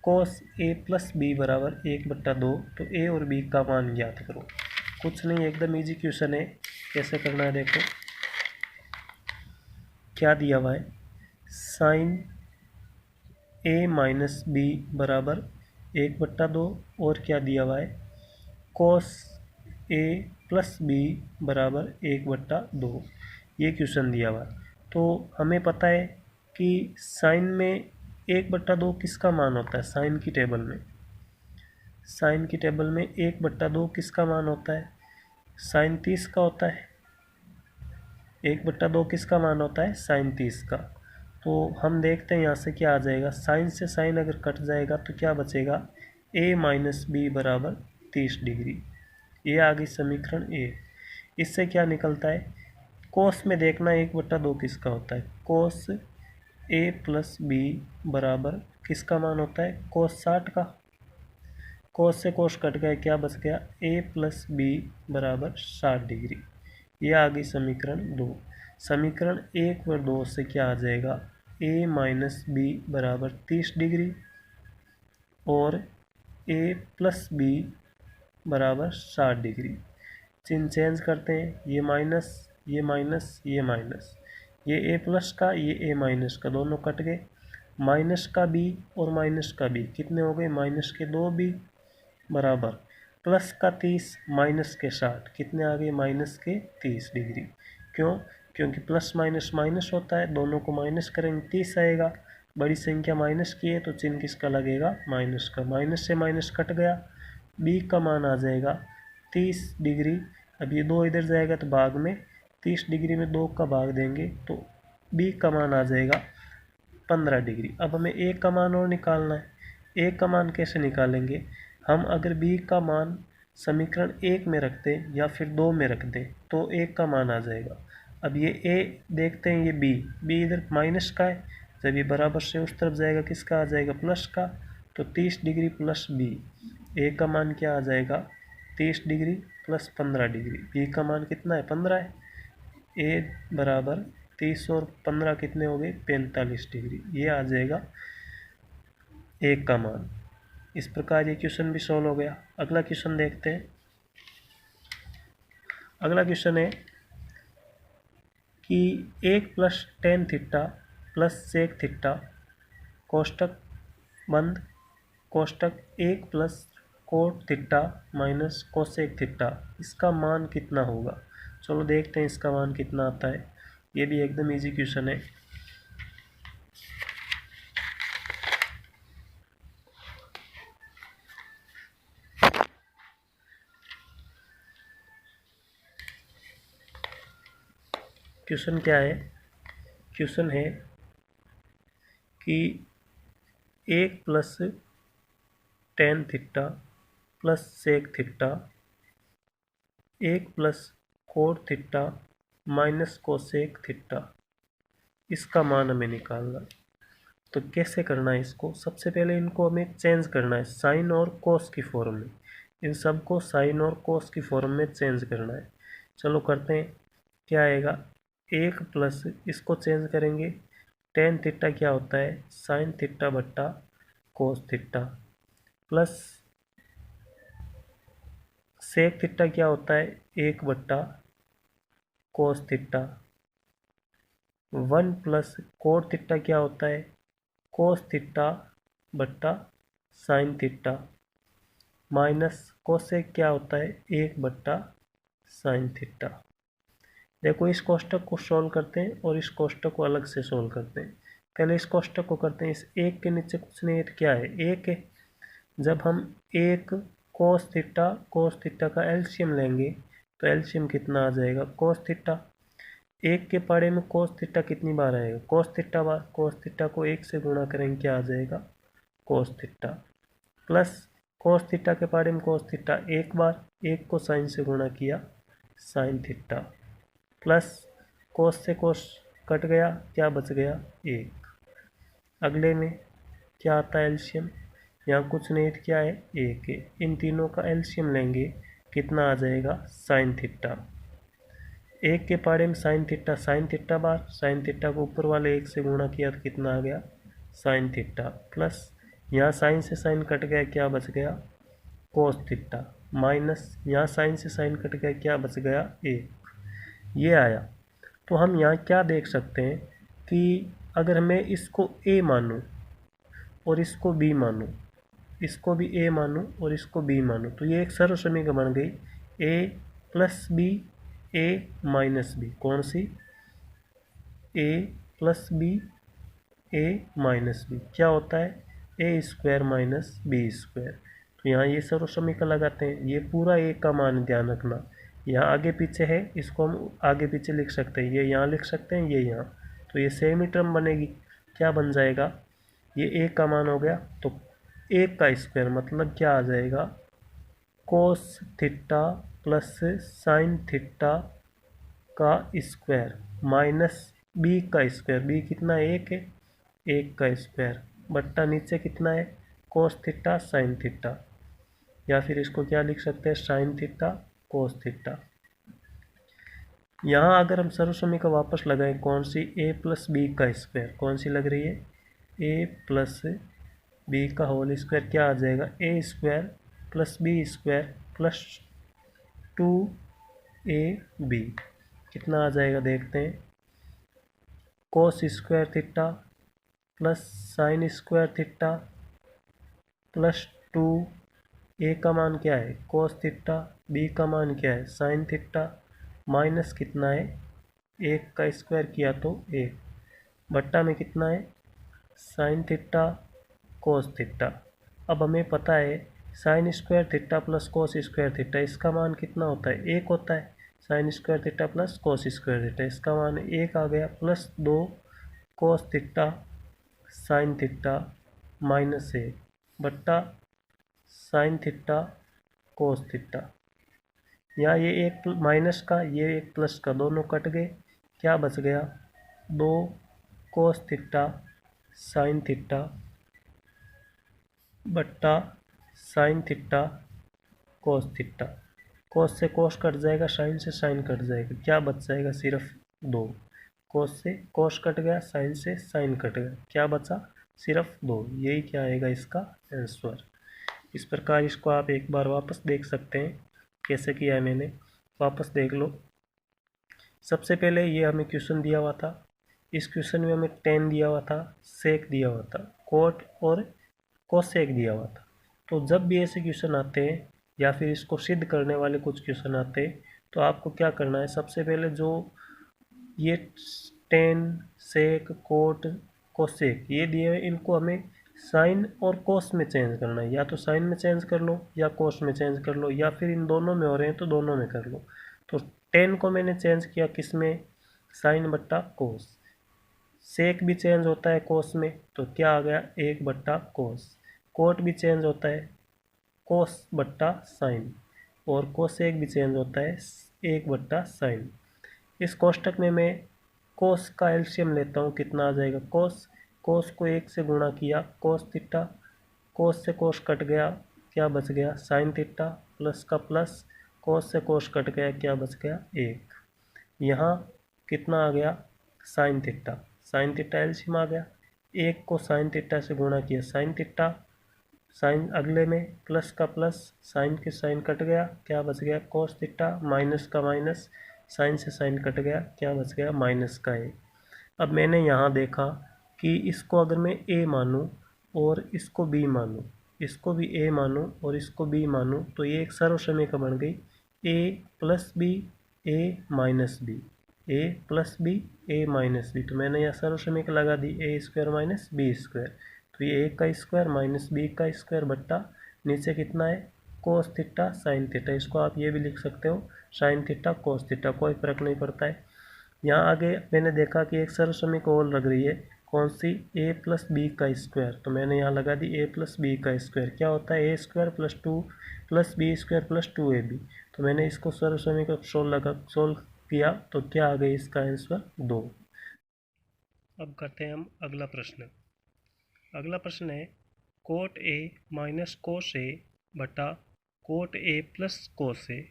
कोस ए प्लस बी बराबर 1/2, तो ए और बी का मान ज्ञात करो। कुछ नहीं, एकदम इजी क्वेश्चन है। कैसे करना है देखो। क्या दिया हुआ है? साइन ए माइनस बी बराबर 1/2 और क्या दिया हुआ है? कोस ए प्लस बी बराबर 1/2। ये क्वेश्चन दिया हुआ है। तो हमें पता है कि साइन में 1/2 किसका मान होता है? साइन की टेबल में, साइन की टेबल में 1/2 किसका मान होता है? साइन 30 का होता है। 1/2 किसका मान होता है? साइन 30 का। तो हम देखते हैं यहाँ से क्या आ जाएगा। साइन से साइन अगर कट जाएगा तो क्या बचेगा? ए माइनस बी बराबर 30 डिग्री। ये आ गई समीकरण ए। इससे क्या निकलता है, कोस में देखना 1/2 किसका होता है, कोस ए प्लस बी बराबर किसका मान होता है, कोस 60 का। कोस से कोस कट गया, क्या बच गया, ए प्लस बी बराबर 60 डिग्री। यह आ गई समीकरण 2। समीकरण 1 व 2 से क्या आ जाएगा, ए माइनस बी बराबर 30 डिग्री और ए प्लस बी बराबर 60 डिग्री। चिन्ह चेंज करते हैं, ये माइनस ये माइनस ये माइनस, ये ए प्लस का ये ए माइनस का, दोनों कट गए। माइनस का बी और माइनस का बी कितने हो गए, माइनस के 2 बी बराबर प्लस का 30 माइनस के 60 कितने आ गए, माइनस के 30 डिग्री। क्यों, क्योंकि प्लस माइनस माइनस होता है, दोनों को माइनस करेंगे 30 आएगा। बड़ी संख्या माइनस की है तो चिन्ह किसका लगेगा, माइनस का। माइनस से माइनस कट गया, बी का मान आ जाएगा 30 डिग्री। अब ये 2 इधर जाएगा तो भाग में 30 डिग्री में 2 का भाग देंगे तो बी का मान आ जाएगा 15 डिग्री। अब हमें ए का मान और निकालना है। ए का मान कैसे निकालेंगे, हम अगर बी का मान समीकरण 1 में रख दें या फिर 2 में रख दें तो ए का मान आ जाएगा। अब ये ए देखते हैं, ये बी इधर माइनस का है, जब ये बराबर से उस तरफ जाएगा किसका आ जाएगा, प्लस का। तो 30 डिग्री प्लस बी, ए का मान क्या आ जाएगा, 30 डिग्री प्लस 15 डिग्री। बी का मान कितना है, 15 है। ए बराबर 30 और 15 कितने हो गए, 45 डिग्री। ये आ जाएगा ए का मान। इस प्रकार ये क्वेश्चन भी सॉल्व हो गया। अगला क्वेश्चन देखते हैं। अगला क्वेश्चन है कि 1 plus tan theta plus sec theta कोष्टक बंद कोष्टक 1 plus cot theta minus cosec theta, इसका मान कितना होगा। चलो देखते हैं इसका मान कितना आता है। ये भी एकदम इजी क्वेश्चन है। क्वेश्चन क्या है, क्वेश्चन है कि 1 plus tan theta plus sec theta 1 plus cot theta minus cosec theta, इसका मान हमें निकालना है। तो कैसे करना है इसको, सबसे पहले इनको हमें चेंज करना है साइन और कोस की फॉर्म में। इन सबको साइन और कोस की फॉर्म में चेंज करना है। चलो करते हैं, क्या आएगा, 1 प्लस इसको चेंज करेंगे, टेन थीटा क्या होता है, साइन थीटा बट्टा cos theta, plus sec theta क्या होता है, 1 बट्टा cos theta, 1 plus cot theta क्या होता है, कोस थीटा बट्टा साइन थीटा, माइनस कोसेक क्या होता है, 1 बट्टा साइन थीटा। देखो इस कोष्टक को सोल्व करते हैं और इस कोष्टक को अलग से सोल्व करते हैं। पहले इस कोष्टक को करते हैं, इस 1 के नीचे कुछ नहीं है तो क्या है, 1 है। जब हम 1 कोस थीटा का एलसीएम लेंगे तो एलसीएम कितना आ जाएगा, कोस थीटा। 1 के पाड़े में कोस थीटा कितनी बार आएगा, कोस थीटा बार। कोस थीटा को 1 से गुणा करेंगे, क्या आ जाएगा, कोस थीटा, प्लस कोस थीटा के पाड़े में कोस थीटा 1 बार, 1 को साइन से गुणा किया, साइन थीटा, प्लस कोस से कोस कट गया, क्या बच गया, 1। अगले में क्या आता है एलसीएम, यहाँ कुछ नहीं तो क्या है, 1 है। इन तीनों का एलसीएम लेंगे, कितना आ जाएगा, साइन थीटा। 1 के पाड़े में साइन थीटा बार, साइन थीटा को ऊपर वाले 1 से गुणा किया तो कितना आ गया, साइन थीटा, प्लस यहाँ साइन से साइन कट गया, क्या बच गया, कोस थीटा, माइनस यहाँ साइन से साइन कट गया, क्या बच गया, 1। ये आया। तो हम यहाँ क्या देख सकते हैं कि अगर मैं इसको ए मानूँ और इसको बी मानूँ, इसको भी ए मानूँ और इसको बी मानूँ, तो ये एक सरल समीकरण बन गई, ए प्लस बी ए माइनस बी। कौन सी, a plus B A minus B क्या होता है, a square minus B square. तो यहाँ ये सर्व समीकरण लगाते हैं, ये पूरा ए का मान ध्यान रखना, यहाँ आगे पीछे है, इसको हम आगे पीछे लिख सकते हैं, ये यहाँ लिख सकते हैं, ये यहाँ, तो ये सेम ही टर्म बनेगी। क्या बन जाएगा, ये ए का मान हो गया, तो ए का स्क्वायर मतलब क्या आ जाएगा, कोस थीटा प्लस साइन थीटा का स्क्वायर माइनस बी का स्क्वायर, बी कितना है, 1 है, 1 का स्क्वायर बट्टा नीचे कितना है, कोस थीटा साइन थीटा, या फिर इसको क्या लिख सकते हैं, साइन थीटा कोस थीटा। यहाँ अगर हम सर्वसमीकरण वापस लगाएं, कौन सी, ए प्लस बी का स्क्वायर, कौन सी लग रही है, ए प्लस बी का होल स्क्वायर, क्या आ जाएगा, a square plus b square plus 2ab, कितना आ जाएगा देखते हैं, cos square theta plus sine square theta plus 2, a का मान क्या है, कोस थीटा, बी का मान क्या है, साइन थीटा, माइनस कितना है, 1 का स्क्वायर किया तो 1 बट्टा में कितना है, साइन थीटा कोस थीटा। अब हमें पता है sign square theta plus cos square theta, इसका मान कितना होता है, 1 होता है, sign square theta plus cos square theta, इसका मान 1 आ गया, plus 2 cos theta sine theta minus 1 बट्टा साइन थीटा कोस थीटा। यहाँ ये एक माइनस का, ये एक प्लस का, दोनों कट गए, क्या बच गया, 2 कोस थीटा साइन थीटा बट्टा साइन थीटा कोस थीटा, कोस से कोस कट जाएगा, साइन से साइन कट जाएगा, क्या बच जाएगा, सिर्फ 2, कोस से कोस कट गया, साइन से साइन कट गया, क्या बचा, सिर्फ 2, यही क्या आएगा इसका आंसर। इस प्रकार इसको आप एक बार वापस देख सकते हैं कैसे किया है मैंने, वापस देख लो। सबसे पहले ये हमें क्वेश्चन दिया हुआ था, इस क्वेश्चन में हमें टेन दिया हुआ था, सेक दिया हुआ था, कोट और कोसेक दिया हुआ था। तो जब भी ऐसे क्वेश्चन आते हैं या फिर इसको सिद्ध करने वाले कुछ क्वेश्चन आते हैं, तो आपको क्या करना है, सबसे पहले जो ये टेन, सेक, कोट, कोसेक ये दिए हुए, इनको हमें साइन और कोस में चेंज करना है, या तो साइन में चेंज कर लो या कोस में चेंज कर लो, या फिर इन दोनों में हो रहे हैं तो दोनों में कर लो। तो टेन को मैंने चेंज किया किस में, साइन बट्टा कोस, सेक भी चेंज होता है कोस में, तो क्या आ गया, 1 बट्टा कोस, कोट भी चेंज होता है कोस बट्टा साइन, और कोसेक भी चेंज होता है 1 बट्टा साइन। इस कोष्टक में मैं कोस का एलसीएम लेता हूँ, कितना आ जाएगा, कोस, कोस को 1 से गुणा किया, कोस थीटा, कोस से कोस कट गया, क्या बच गया, साइन थीटा, प्लस का प्लस, कोस से कोस कट गया, क्या बच गया, 1, यहाँ कितना आ गया, sine theta, sine theta LCM आ गया, 1 को साइन थीटा से गुणा किया, साइन थीटा, साइन अगले में प्लस का प्लस, साइन के साइन कट गया, क्या बच गया, कोस थीटा, माइनस का माइनस, साइन से साइन कट गया, क्या बच गया, माइनस का 1। अब मैंने यहाँ देखा कि इसको अगर मैं ए मानूँ और इसको बी मानूँ, इसको भी ए मानूँ और इसको बी मानूँ, तो ये एक सर्वसमीकरण बन गई, ए प्लस बी, ए माइनस बी, ए प्लस बी, ए माइनस बी। तो मैंने यहाँ सर्वसमीकरण लगा दी, ए स्क्वायर माइनस बी स्क्वायर, तो ये ए का स्क्वायर माइनस बी का स्क्वायर बट्टा नीचे कितना है, कोस थीटा साइन थीटा, इसको आप ये भी लिख सकते हो साइन थीटा कोस थीटा, कोई फर्क नहीं पड़ता है। यहाँ आगे मैंने देखा कि एक सर्वसमीकरण और लग रही है, कौन सी, ए प्लस बी का स्क्वायर, तो मैंने यहाँ लगा दी ए प्लस बी का स्क्वायर, क्या होता है, a square plus 2 plus b square plus 2ab। तो मैंने इसको सर्वसमीकरण सोल्व किया, तो क्या आ गई इसका आंसर 2। अब करते हैं हम अगला प्रश्न। अगला प्रश्न है, कोट ए माइनस कोस ए बटा कोट ए प्लस कोस ए,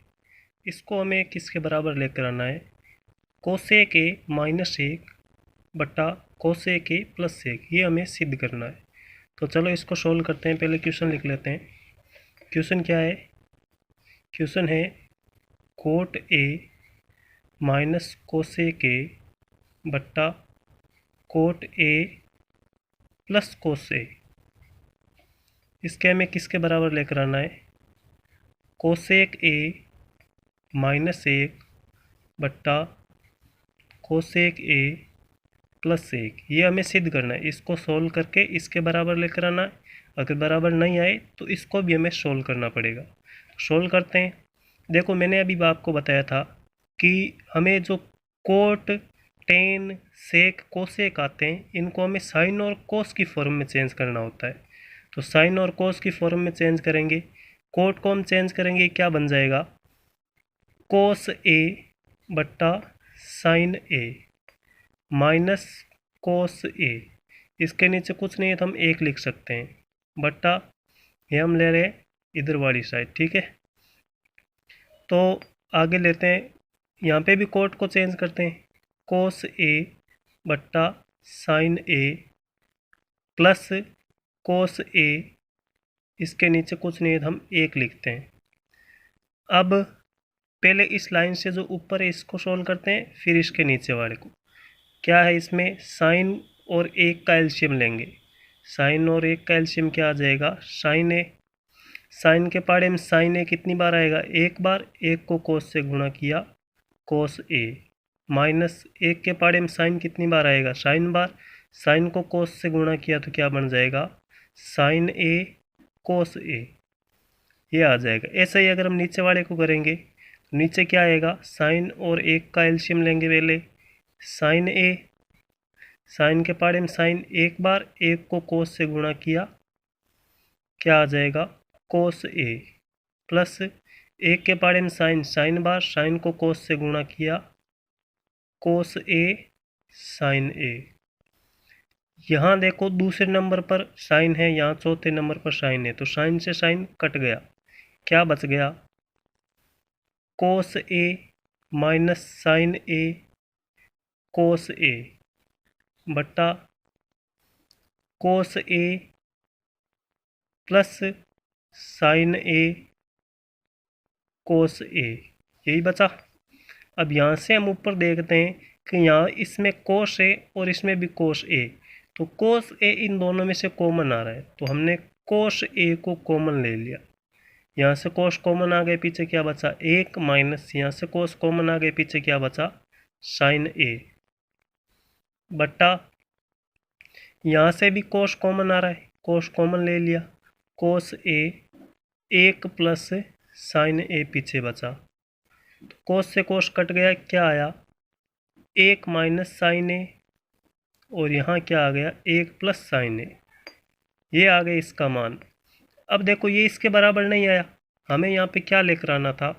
इसको हमें किसके बराबर लेकर आना है, कोसेक ए माइनस 1 बटा कोसेक ए प्लस 1, ये हमें सिद्ध करना है। तो चलो इसको सोल्व करते हैं, पहले क्वेश्चन लिख लेते हैं। क्वेश्चन क्या है, क्वेश्चन है कोट ए माइनस कोसेक ए बट्टा कोट ए प्लस कोस ए, इसके हमें किसके बराबर लेकर आना है, कोसेक ए माइनस 1 बट्टा कोसेक ए प्लस 1, ये हमें सिद्ध करना है। इसको सोल्व करके इसके बराबर लेकर आना है, अगर बराबर नहीं आए तो इसको भी हमें सोल्व करना पड़ेगा। सोल्व करते हैं। देखो मैंने अभी आपको बताया था कि हमें जो कोट, टेन, सेक, कोसेक आते हैं, इनको हमें साइन और कोस की फॉर्म में चेंज करना होता है। तो साइन और कोस की फॉर्म में चेंज करेंगे कोट को हम चेंज करेंगे, क्या बन जाएगा, कोस ए बट्टा साइन ए माइनस कोस ए, इसके नीचे कुछ नहीं है तो हम एक लिख सकते हैं, बट्टा ये हम ले रहे हैं इधर वाली साइड, ठीक है। तो आगे लेते हैं, यहाँ पे भी कोट को चेंज करते हैं, कोस ए बट्टा साइन ए प्लस कोस ए, इसके नीचे कुछ नहीं है तो हम एक लिखते हैं। अब पहले इस लाइन से जो ऊपर है इसको सोल्व करते हैं, फिर इसके नीचे वाले को। क्या है इसमें, साइन और एक का एलसीएम लेंगे, साइन और एक का एलसीएम क्या आ जाएगा, साइन ए। साइन के पाड़े में साइन ए कितनी बार आएगा, एक बार, एक को कोस से गुणा किया कोस ए, माइनस एक के पाड़े में साइन कितनी बार आएगा, साइन बार, साइन को कोस से गुणा किया तो क्या बन जाएगा, साइन ए कोस ए, ये आ जाएगा। ऐसा ही अगर हम नीचे वाले को करेंगे तो नीचे क्या आएगा, साइन और एक का एलसीएम लेंगे पहले, साइन ए, साइन के पाड़े में साइन एक बार, एक को कोस से गुणा किया, क्या आ जाएगा, कोस ए, प्लस एक के पाड़े में साइन, साइन बार, साइन को कोस से गुणा किया कोस ए साइन ए। यहाँ देखो दूसरे नंबर पर साइन है, यहाँ चौथे नंबर पर साइन है, तो साइन से साइन कट गया, क्या बच गया, कोस ए माइनस साइन ए कोस ए बट्टा कोस ए प्लस साइन ए कोस ए, यही बचा। अब यहाँ से हम ऊपर देखते हैं कि यहाँ इसमें कोस ए और इसमें भी कोस ए, तो कोस ए इन दोनों में से कॉमन आ रहा है, तो हमने कोस ए को कॉमन ले लिया। यहाँ से कोस कॉमन आ गए, पीछे क्या बचा, एक, माइनस यहाँ से कोस कॉमन आ गए, पीछे क्या बचा, साइन ए बट्टा यहाँ से भी कोस कॉमन आ रहा है, कोस कॉमन ले लिया, कोस ए, एक प्लस साइन ए पीछे बचा, तो कोस से कोस कट गया, क्या आया, एक माइनस साइन ए, और यहाँ क्या आ गया, एक प्लस साइन ए, ये आ गया इसका मान। अब देखो ये इसके बराबर नहीं आया, हमें यहाँ पे क्या लेकर आना था,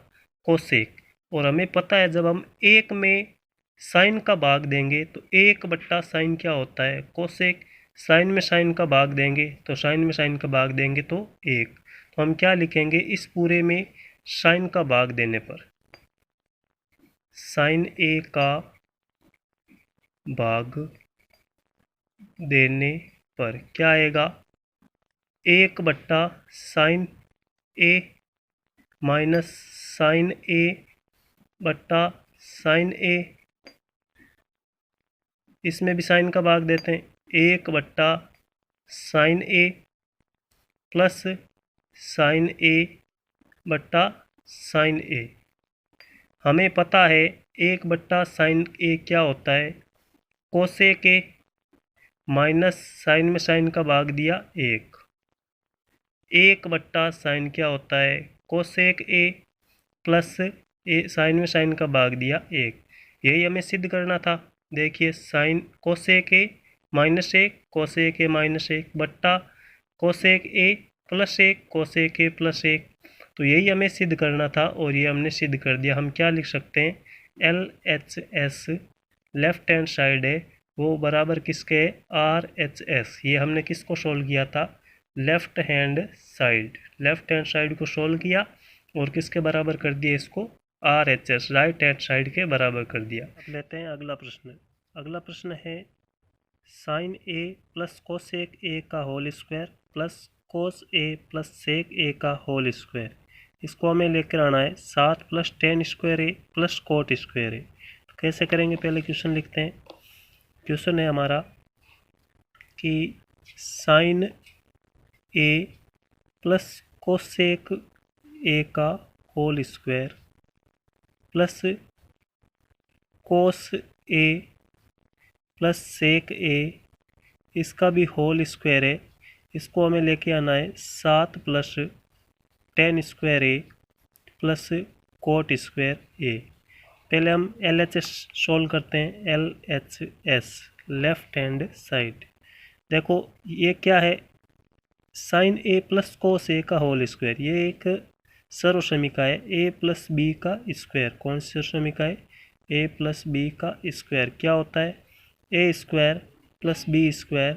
कोसेक, और हमें पता है जब हम एक में साइन का भाग देंगे तो एक बट्टा साइन क्या होता है, कोसेक, साइन में साइन का भाग देंगे तो साइन में साइन का भाग देंगे तो एक, तो हम क्या लिखेंगे, इस पूरे में साइन का भाग देने पर, साइन ए का भाग देने पर क्या आएगा, एक बट्टा साइन ए माइनस साइन ए बट्टा साइन ए, इसमें भी साइन का भाग देते हैं, एक बट्टा साइन ए प्लस साइन ए बट्टा साइन ए। हमें पता है एक बट्टा साइन ए क्या होता है, कोसेक ए, माइनस साइन में साइन का भाग दिया एक, एक बट्टा साइन क्या होता है, cosec A plus A, sine में साइन का भाग दिया एक, यही हमें सिद्ध करना था। देखिए साइन कोसेक ए माइनस एक, कोसेक ए माइनस एक बट्टा कोसेक ए प्लस एक, कोसेक ए प्लस एक, तो यही हमें सिद्ध करना था और ये हमने सिद्ध कर दिया। हम क्या लिख सकते हैं, L H S left hand side है वो बराबर किसके है, आर एच एस, ये हमने किसको सोल्व किया था, left hand side, left hand side को सोल्व किया और किसके बराबर कर दिया इसको, R H S right hand side के बराबर कर दिया। अब लेते हैं अगला प्रश्न। अगला प्रश्न है sine A plus cosec A का whole square plus cos A plus sec A का होल स्क्वायर, इसको हमें लेकर आना है 7 plus tan square A plus cot square A. तो कैसे करेंगे, पहले क्वेश्चन लिखते हैं। क्वेश्चन है हमारा कि sine A plus cosec A का whole square plus cos A plus sec A, इसका भी होल स्क्वायर है, इसको हमें लेके आना है 7 प्लस टेन स्क्वायर ए प्लस कोट स्क्वायर ए। पहले हम एल एच एस सोल्व करते हैं, L H S left hand side. देखो ये क्या है, साइन ए प्लस कोस ए का होल स्क्वायर, ये एक सर्वसमीका है। ए प्लस बी का स्क्वायर, कौन सी सर्वसमीका है? ए प्लस बी का स्क्वायर क्या होता है? A square plus b square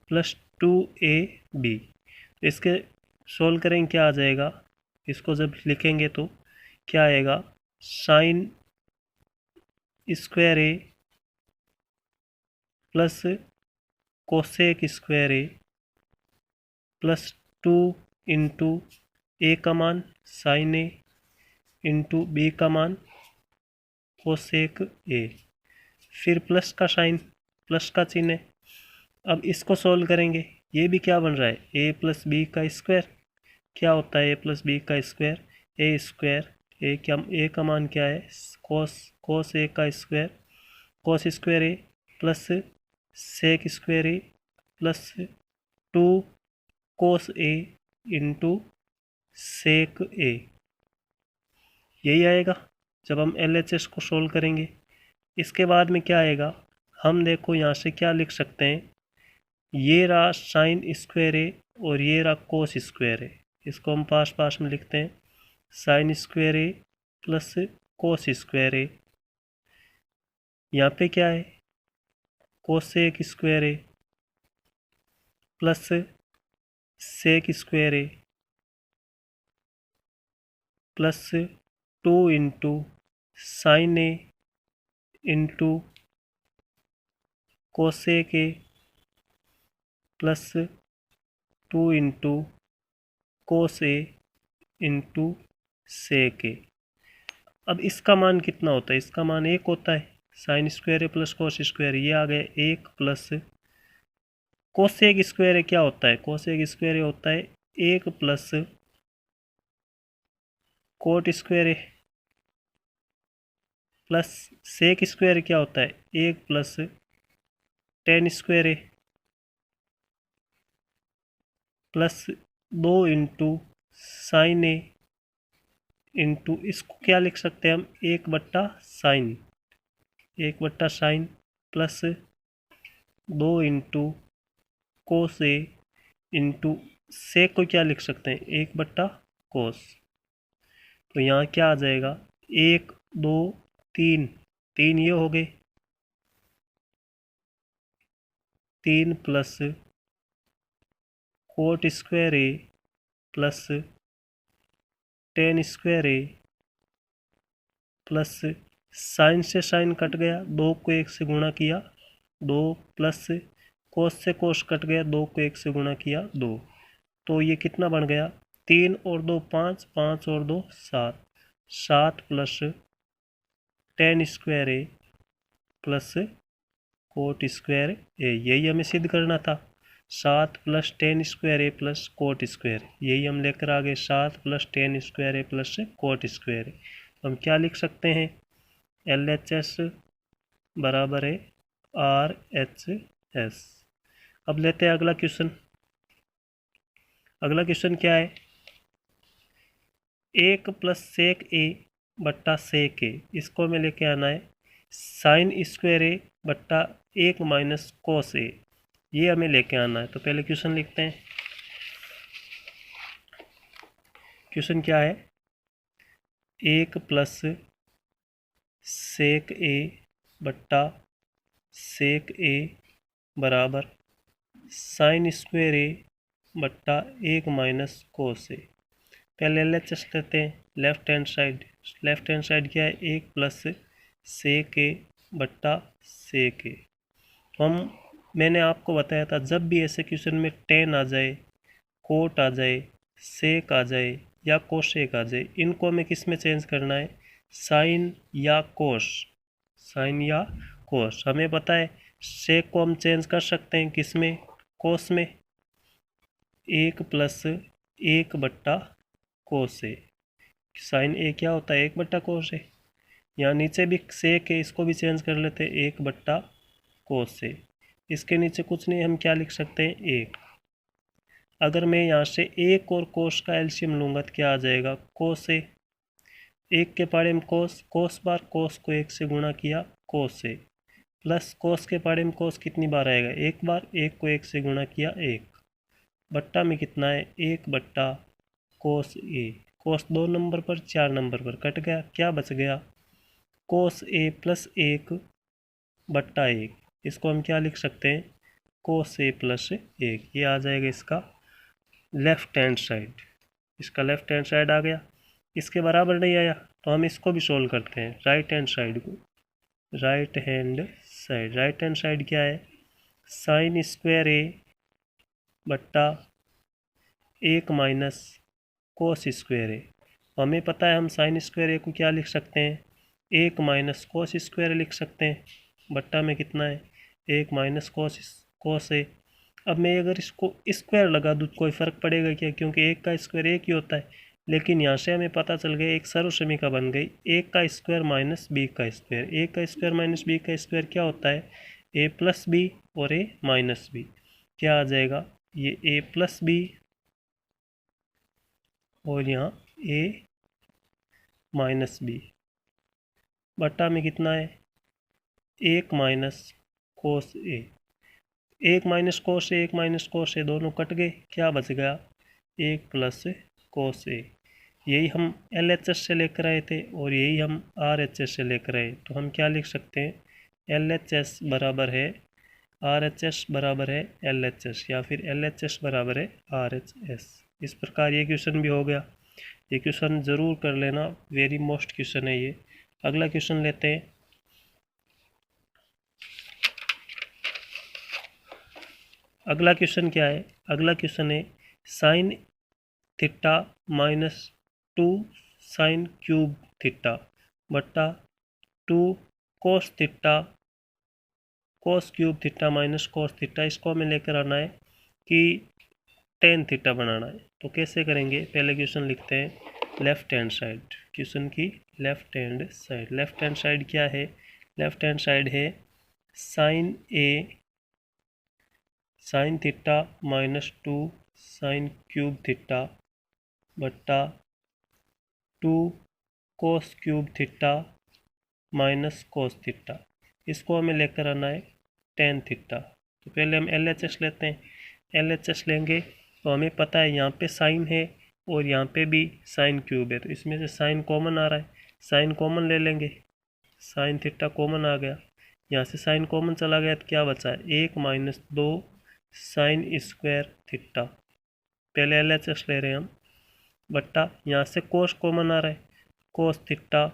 plus 2ab। इसके सोल्व करेंगे क्या आ जाएगा? इसको जब लिखेंगे तो क्या आएगा? साइन स्क्वायर ए प्लस कोसेक स्क्वायर ए प्लस 2 इंटू ए का मान साइन ए इंटू बी का मान कोसेक ए, फिर प्लस का साइन, प्लस का चिन्ह है। अब इसको सोल्व करेंगे, ये भी क्या बन रहा है? ए प्लस बी का स्क्वायर क्या होता है? ए प्लस बी का स्क्वायर ए स्क्वायर, ए का मान क्या है? कोस ए का square, cos square A plus sec square A plus 2 cos a into sec ए, यही आएगा जब हम LHS को सोल्व करेंगे। इसके बाद में क्या आएगा? हम देखो यहाँ से क्या लिख सकते हैं, ये रहा साइन स्क्वायर ए और ये रहा कोस स्क्वायर ए, इसको हम पास पास में लिखते हैं। Sine square A plus cos square a, यहाँ पे क्या है? Cosec square A plus sec square A plus 2 into sine a into cosec A plus 2 into cos a into sec a. अब इसका मान कितना होता है? इसका मान 1 होता है। साइन स्क्वायर ए प्लस कोस स्क्वायर, ये आ गया 1 प्लस कोसेक स्क्वायर ए क्या होता है? कोसेक स्क्वायर ए होता है 1 प्लस कोट स्क्वायर ए प्लस सेक स्क्वायर क्या होता है? 1 plus tan square A plus 2 into sine a into, इसको क्या लिख सकते हैं हम? 1/साइन plus 2 into cos a into सेक को क्या लिख सकते हैं? 1/कोस। तो यहाँ क्या आ जाएगा? 1 2 3, 3 ये हो गए, 3 प्लस कोट स्क्वायर ए प्लस टेन स्क्वायर ए प्लस साइन से साइन कट गया, 2 को 1 से गुणा किया 2, प्लस कोस से कोस कट गया, 2 को 1 से गुणा किया 2। तो ये कितना बन गया? 3 और 2 5, 5 और 2 7, 7 प्लस टेन स्क्वायर ए प्लस कोट स्क्वायर ए, यही हमें सिद्ध करना था। 7 प्लस टेन स्क्वायर ए प्लस कोट स्क्वायर, यही हम लेकर आ गए। 7 प्लस टेन स्क्वायर ए प्लस कोट स्क्वायर ए। हम क्या लिख सकते हैं? LHS बराबर है RHS। अब लेते हैं अगला क्वेश्चन। अगला क्वेश्चन क्या है? 1 प्लस सेक ए बट्टा सेक ए, इसको हमें लेके आना है साइन स्क्वायर ए बट्टा 1 माइनस कोस ए, ये हमें लेके आना है। तो पहले क्वेश्चन लिखते हैं। क्वेश्चन क्या है? 1 प्लस सेक ए बट्टा सेक ए बराबर साइन स्क्वायर ए बट्टा 1 माइनस कोस ए। पहले LHS लेते हैं। लेफ्ट हैंड साइड क्या है? 1 प्लस सेक ए बट्टा सेक ए। मैंने आपको बताया था जब भी ऐसे क्वेश्चन में टेन आ जाए, कोट आ जाए, सेक आ जाए या कोसेक आ जाए, इनको हमें किस में चेंज करना है? साइन या कोस। साइन या कोस हमें पता है। सेक को हम चेंज कर सकते हैं किस में? कोस में। 1 प्लस 1 बट्टा कोस ए, साइन ए क्या होता है? 1/कोस ए। यहाँ नीचे भी सेक है, इसको भी चेंज कर लेते हैं 1/कोस ए। इसके नीचे कुछ नहीं, हम क्या लिख सकते हैं? 1। अगर मैं यहाँ से 1 और कोस का एलसीएम लूँगा तो क्या आ जाएगा? कोस ए। 1 के पाड़े में कोस, कोस बार कोस को 1 से गुणा किया कोस ए, प्लस कोस के पाड़े में कोस कितनी बार आएगा? 1 बार, 1 को 1 से गुणा किया 1, बट्टा में कितना है 1 बट्टा कोस ए। कोस 2 नंबर पर 4 नंबर पर कट गया, क्या बच गया कोस ए प्लस 1 बट्टा 1। इसको हम क्या लिख सकते हैं कोस ए प्लस 1। ये आ जाएगा इसका लेफ्ट हैंड साइड। इसका लेफ्ट हैंड साइड आ गया। इसके बराबर नहीं आया तो हम इसको भी सोल्व करते हैं राइट हैंड साइड को। राइट हैंड साइड क्या है साइन स्क्वायर ए बट्टा 1 माइनस कोस स्क्वायर ए। हमें पता है हम साइन स्क्वायर ए को क्या लिख सकते हैं 1 माइनस कोस स्क्वायर लिख सकते हैं। बट्टा में कितना है 1 माइनस कोस ए। अब मैं अगर इसको स्क्वायर लगा दूँ कोई फ़र्क पड़ेगा क्या, क्योंकि 1 का स्क्वायर 1 ही होता है। लेकिन यहाँ से हमें पता चल गया एक सर्वसमीका बन गई 1 का स्क्वायर माइनस बी का स्क्वायर। 1 का स्क्वायर माइनस बी का स्क्वायर क्या होता है ए प्लस बी और ए माइनस बी। क्या आ जाएगा ये ए प्लस बी और यहाँ ए माइनस बी। बट्टा में कितना है 1 माइनस कोस ए। 1 माइनस कोस ए 1 माइनस कोस ए दोनों कट गए, क्या बच गया 1 प्लस कोस ए। यही हम LHS से लेकर आए थे और यही हम RHS से लेकर आए। तो हम क्या लिख सकते हैं LHS बराबर है RHS बराबर है LHS या फिर LHS बराबर है RHS। इस प्रकार ये क्वेश्चन भी हो गया। ये क्वेश्चन ज़रूर कर लेना, वेरी मोस्ट क्वेश्चन है ये। अगला क्वेश्चन लेते हैं। अगला क्वेश्चन क्या है अगला क्वेश्चन है sine theta minus 2 sine cube theta बट्टा 2 कोस थीटा कोस cube theta minus cos theta. इसको हमें लेकर आना है कि टेन थीटा बनाना है। तो कैसे करेंगे पहले क्वेश्चन लिखते हैं लेफ्ट हैंड साइड। क्वेश्चन की left hand side. Left hand side क्या है लेफ्ट हैंड साइड है sine a sine theta minus 2 sine cube theta बट्टा 2 cos cube theta minus cos theta. इसको हमें लेकर आना है टेन थीटा। तो पहले हम LHS लेते हैं। LHS लेंगे तो हमें पता है यहाँ पे साइन है और यहाँ पे भी साइन क्यूब है, तो इसमें से साइन कॉमन आ रहा है, साइन कॉमन ले लेंगे। साइन थीटा कॉमन आ गया, यहाँ से साइन कॉमन चला गया तो क्या बचा है 1 माइनस 2 साइन स्क्वायर थीटा। पहले LHS ले रहे हैं हम बट्टा यहाँ से कोस कॉमन आ रहा है कोस थीटा।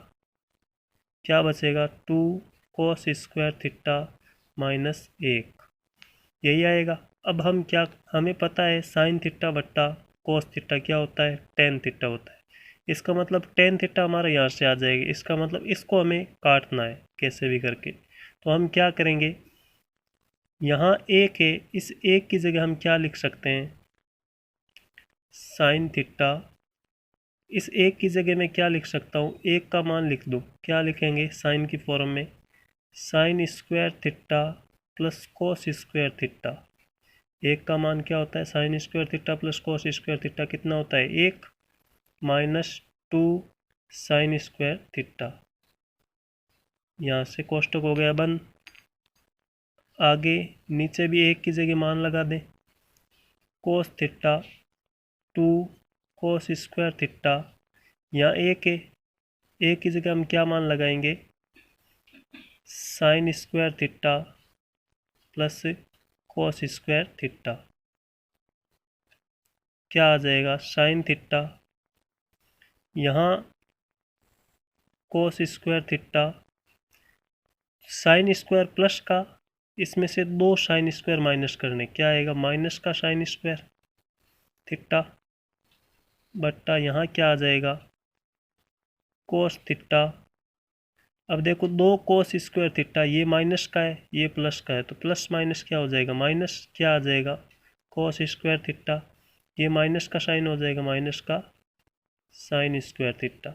क्या बचेगा 2 कोस स्क्वायर थीटा माइनस 1 यही आएगा। अब हम क्या हमें पता है साइन थीटा बट्टा कोस थीटा क्या होता है टेन थीटा होता है। इसका मतलब टेन थीटा हमारा यहाँ से आ जाएगा। इसका मतलब इसको हमें काटना है कैसे भी करके। तो हम क्या करेंगे यहाँ एक है, इस एक की जगह हम क्या लिख सकते हैं साइन थीटा। इस एक की जगह मैं क्या लिख सकता हूँ एक का मान लिख दूँ, क्या लिखेंगे साइन की फॉर्म में sign square theta plus cos square theta. एक का मान क्या होता है sign square theta plus cos square theta कितना होता है 1 माइनस 2 साइन स्क्वायर थीटा। यहाँ से कोष्टक हो गया बंद। आगे नीचे भी एक की जगह मान लगा दें कोस थीटा 2 कोस स्क्वायर थीटा। यहाँ एक है, एक की जगह हम क्या मान लगाएंगे sign square theta plus cos square theta. क्या आ जाएगा साइन थीटा यहाँ कोस square theta sine square plus का, इसमें से 2 साइन स्क्वायर माइनस करने क्या आएगा माइनस का साइन स्क्वायर थीटा बट्टा यहाँ क्या आ जाएगा कोस थीटा। अब देखो 2 कोस स्क्वायर थीटा ये माइनस का है ये प्लस का है, तो प्लस माइनस क्या हो जाएगा माइनस। क्या आ जाएगा कोस स्क्वायर थीटा ये माइनस का साइन हो जाएगा माइनस का साइन स्क्वायर थीटा।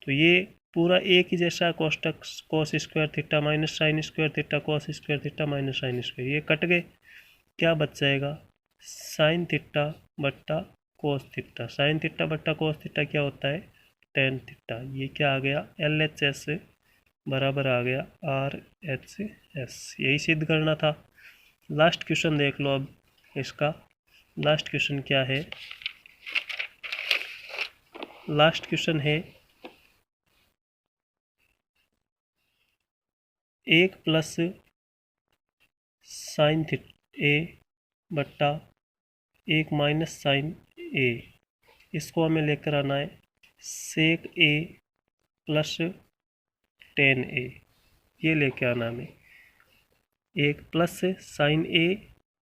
तो ये पूरा एक ही जैसा कोष्टक cos square theta minus sine square theta cos square theta minus sine square ये कट गए। क्या बच जाएगा साइन थीटा बट्टा कोस थीटा। साइन थीटा बट्टा कोस थीटा क्या होता है टेन थीटा। ये क्या आ गया LHS बराबर आ गया RHS। यही सिद्ध करना था। लास्ट क्वेश्चन देख लो अब इसका लास्ट क्वेश्चन क्या है? लास्ट क्वेश्चन है 1 प्लस साइन ए बट्टा 1 माइनस साइन ए, इसको हमें लेकर आना है सेक ए प्लस टेन ए, ये लेके आना हमें। 1 प्लस साइन ए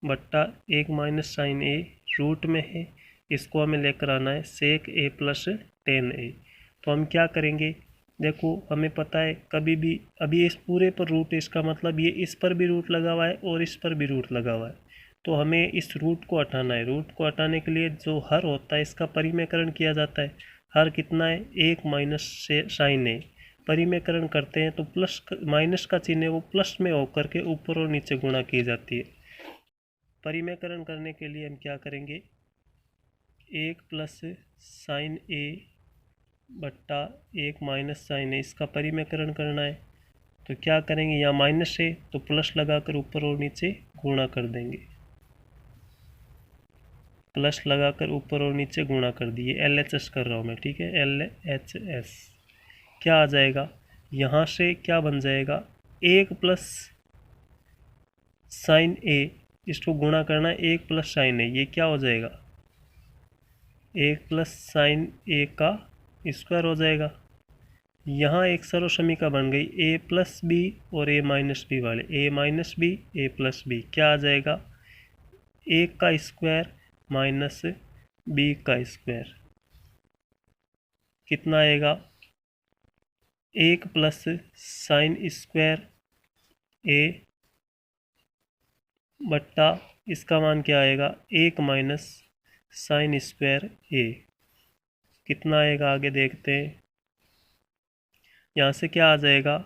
बट्टा 1 माइनस साइन ए रूट में है, इसको हमें लेकर आना है सेक ए प्लस टेन ए। तो हम क्या करेंगे, देखो हमें पता है कभी भी अभी इस पूरे पर रूट है, इसका मतलब ये इस पर भी रूट लगा हुआ है और इस पर भी रूट लगा हुआ है, तो हमें इस रूट को हटाना है। रूट को हटाने के लिए जो हर होता है इसका परिमेयकरण किया जाता है। हर कितना है? 1 माइनस से साइन ए, परिमेयकरण करते हैं तो प्लस माइनस का चिन्ह है वो प्लस में होकर के ऊपर और नीचे गुणा की जाती है। परिमेयकरण करने के लिए हम क्या करेंगे, 1 प्लस साइन ए बट्टा 1 माइनस साइन ए, इसका परिमेयकरण करना है तो क्या करेंगे, यहाँ माइनस है तो प्लस लगाकर ऊपर और नीचे गुणा कर देंगे। प्लस लगाकर ऊपर और नीचे गुणा कर दिए। LHS कर रहा हूँ मैं, ठीक है, LHS। क्या आ जाएगा, यहाँ से क्या बन जाएगा, 1 प्लस साइन ए, इसको गुणा करना है 1 प्लस साइन ए, ये क्या हो जाएगा, 1 प्लस साइन ए का स्क्वायर हो जाएगा। यहाँ एक सर्वसमीका बन गई ए प्लस बी और ए माइनस बी वाले, ए माइनस बी ए प्लस बी, क्या आ जाएगा, 1 का स्क्वायर माइनस बी का स्क्वायर, कितना आएगा, 1 प्लस साइन स्क्वायर ए बट्टा इसका मान क्या आएगा, 1 माइनस साइन स्क्वायर ए, कितना आएगा आगे देखते हैं। यहाँ से क्या आ जाएगा,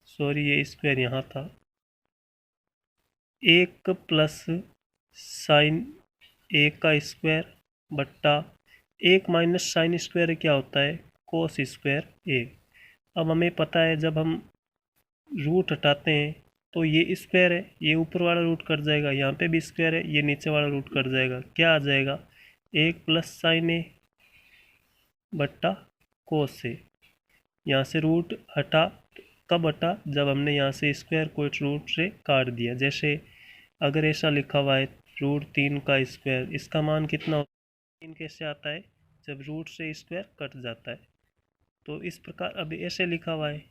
सॉरी ये स्क्वायर यहाँ था, 1 प्लस साइन ए का स्क्वायर बट्टा 1 माइनस साइन स्क्वायर क्या होता है, कोस स्क्वायर ए। अब हमें पता है जब हम रूट हटाते हैं तो ये स्क्वायर है, ये ऊपर वाला रूट कट जाएगा, यहाँ पे भी स्क्वायर है, ये नीचे वाला रूट कट जाएगा, क्या आ जाएगा, 1 प्लस साइन ए बट्टा कोस ए। यहाँ से रूट हटा, कब हटा, जब हमने यहाँ से स्क्वायर को रूट से काट दिया। जैसे अगर ऐसा लिखा हुआ है √3 का स्क्वायर, इसका मान कितना होता है, 3 कैसे आता है, जब रूट से स्क्वायर कट जाता है। तो इस प्रकार अभी ऐसे लिखा हुआ है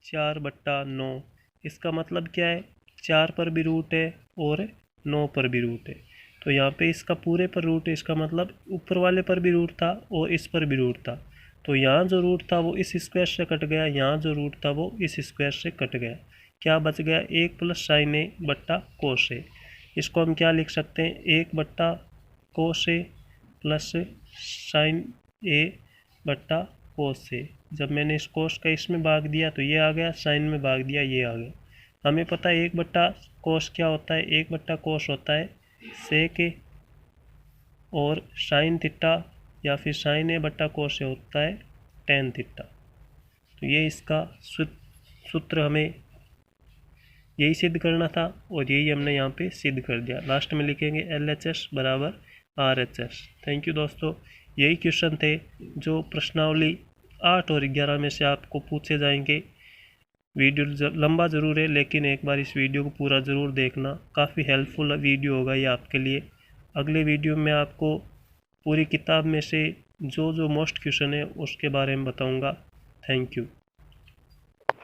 4/9, इसका मतलब क्या है, 4 पर भी रूट है और 9 पर भी रूट है, तो यहाँ पे इसका पूरे पर रूट है, इसका मतलब ऊपर वाले पर भी रूट था और इस पर भी रूट था, तो यहाँ जो रूट था वो इस स्क्वायर से कट गया, यहाँ जो रूट था वो इस स्क्वायर से कट गया, क्या बच गया, 1 प्लस साइन ए बट्टा कोस ए। इसको हम क्या लिख सकते हैं, 1 बट्टा कोस ए प्लस साइन ए बट्टा कोस ए। जब मैंने इस कोस का इसमें भाग दिया तो ये आ गया, साइन में भाग दिया ये आ गया। हमें पता है 1 बट्टा कोस क्या होता है, 1 बट्टा कोस होता है सेक ए, और साइन थीटा या फिर साइन ए बट्टा कोस होता है टेन थीटा। तो ये इसका सूत्र हमें यही सिद्ध करना था और यही हमने यहाँ पे सिद्ध कर दिया। लास्ट में लिखेंगे LHS बराबर RHS। थैंक यू दोस्तों, यही क्वेश्चन थे जो प्रश्नावली 8 और 11 में से आपको पूछे जाएंगे। वीडियो लंबा ज़रूर है लेकिन एक बार इस वीडियो को पूरा ज़रूर देखना, काफ़ी हेल्पफुल वीडियो होगा ये आपके लिए। अगले वीडियो में आपको पूरी किताब में से जो मोस्ट क्वेश्चन है उसके बारे में बताऊँगा। Thank you.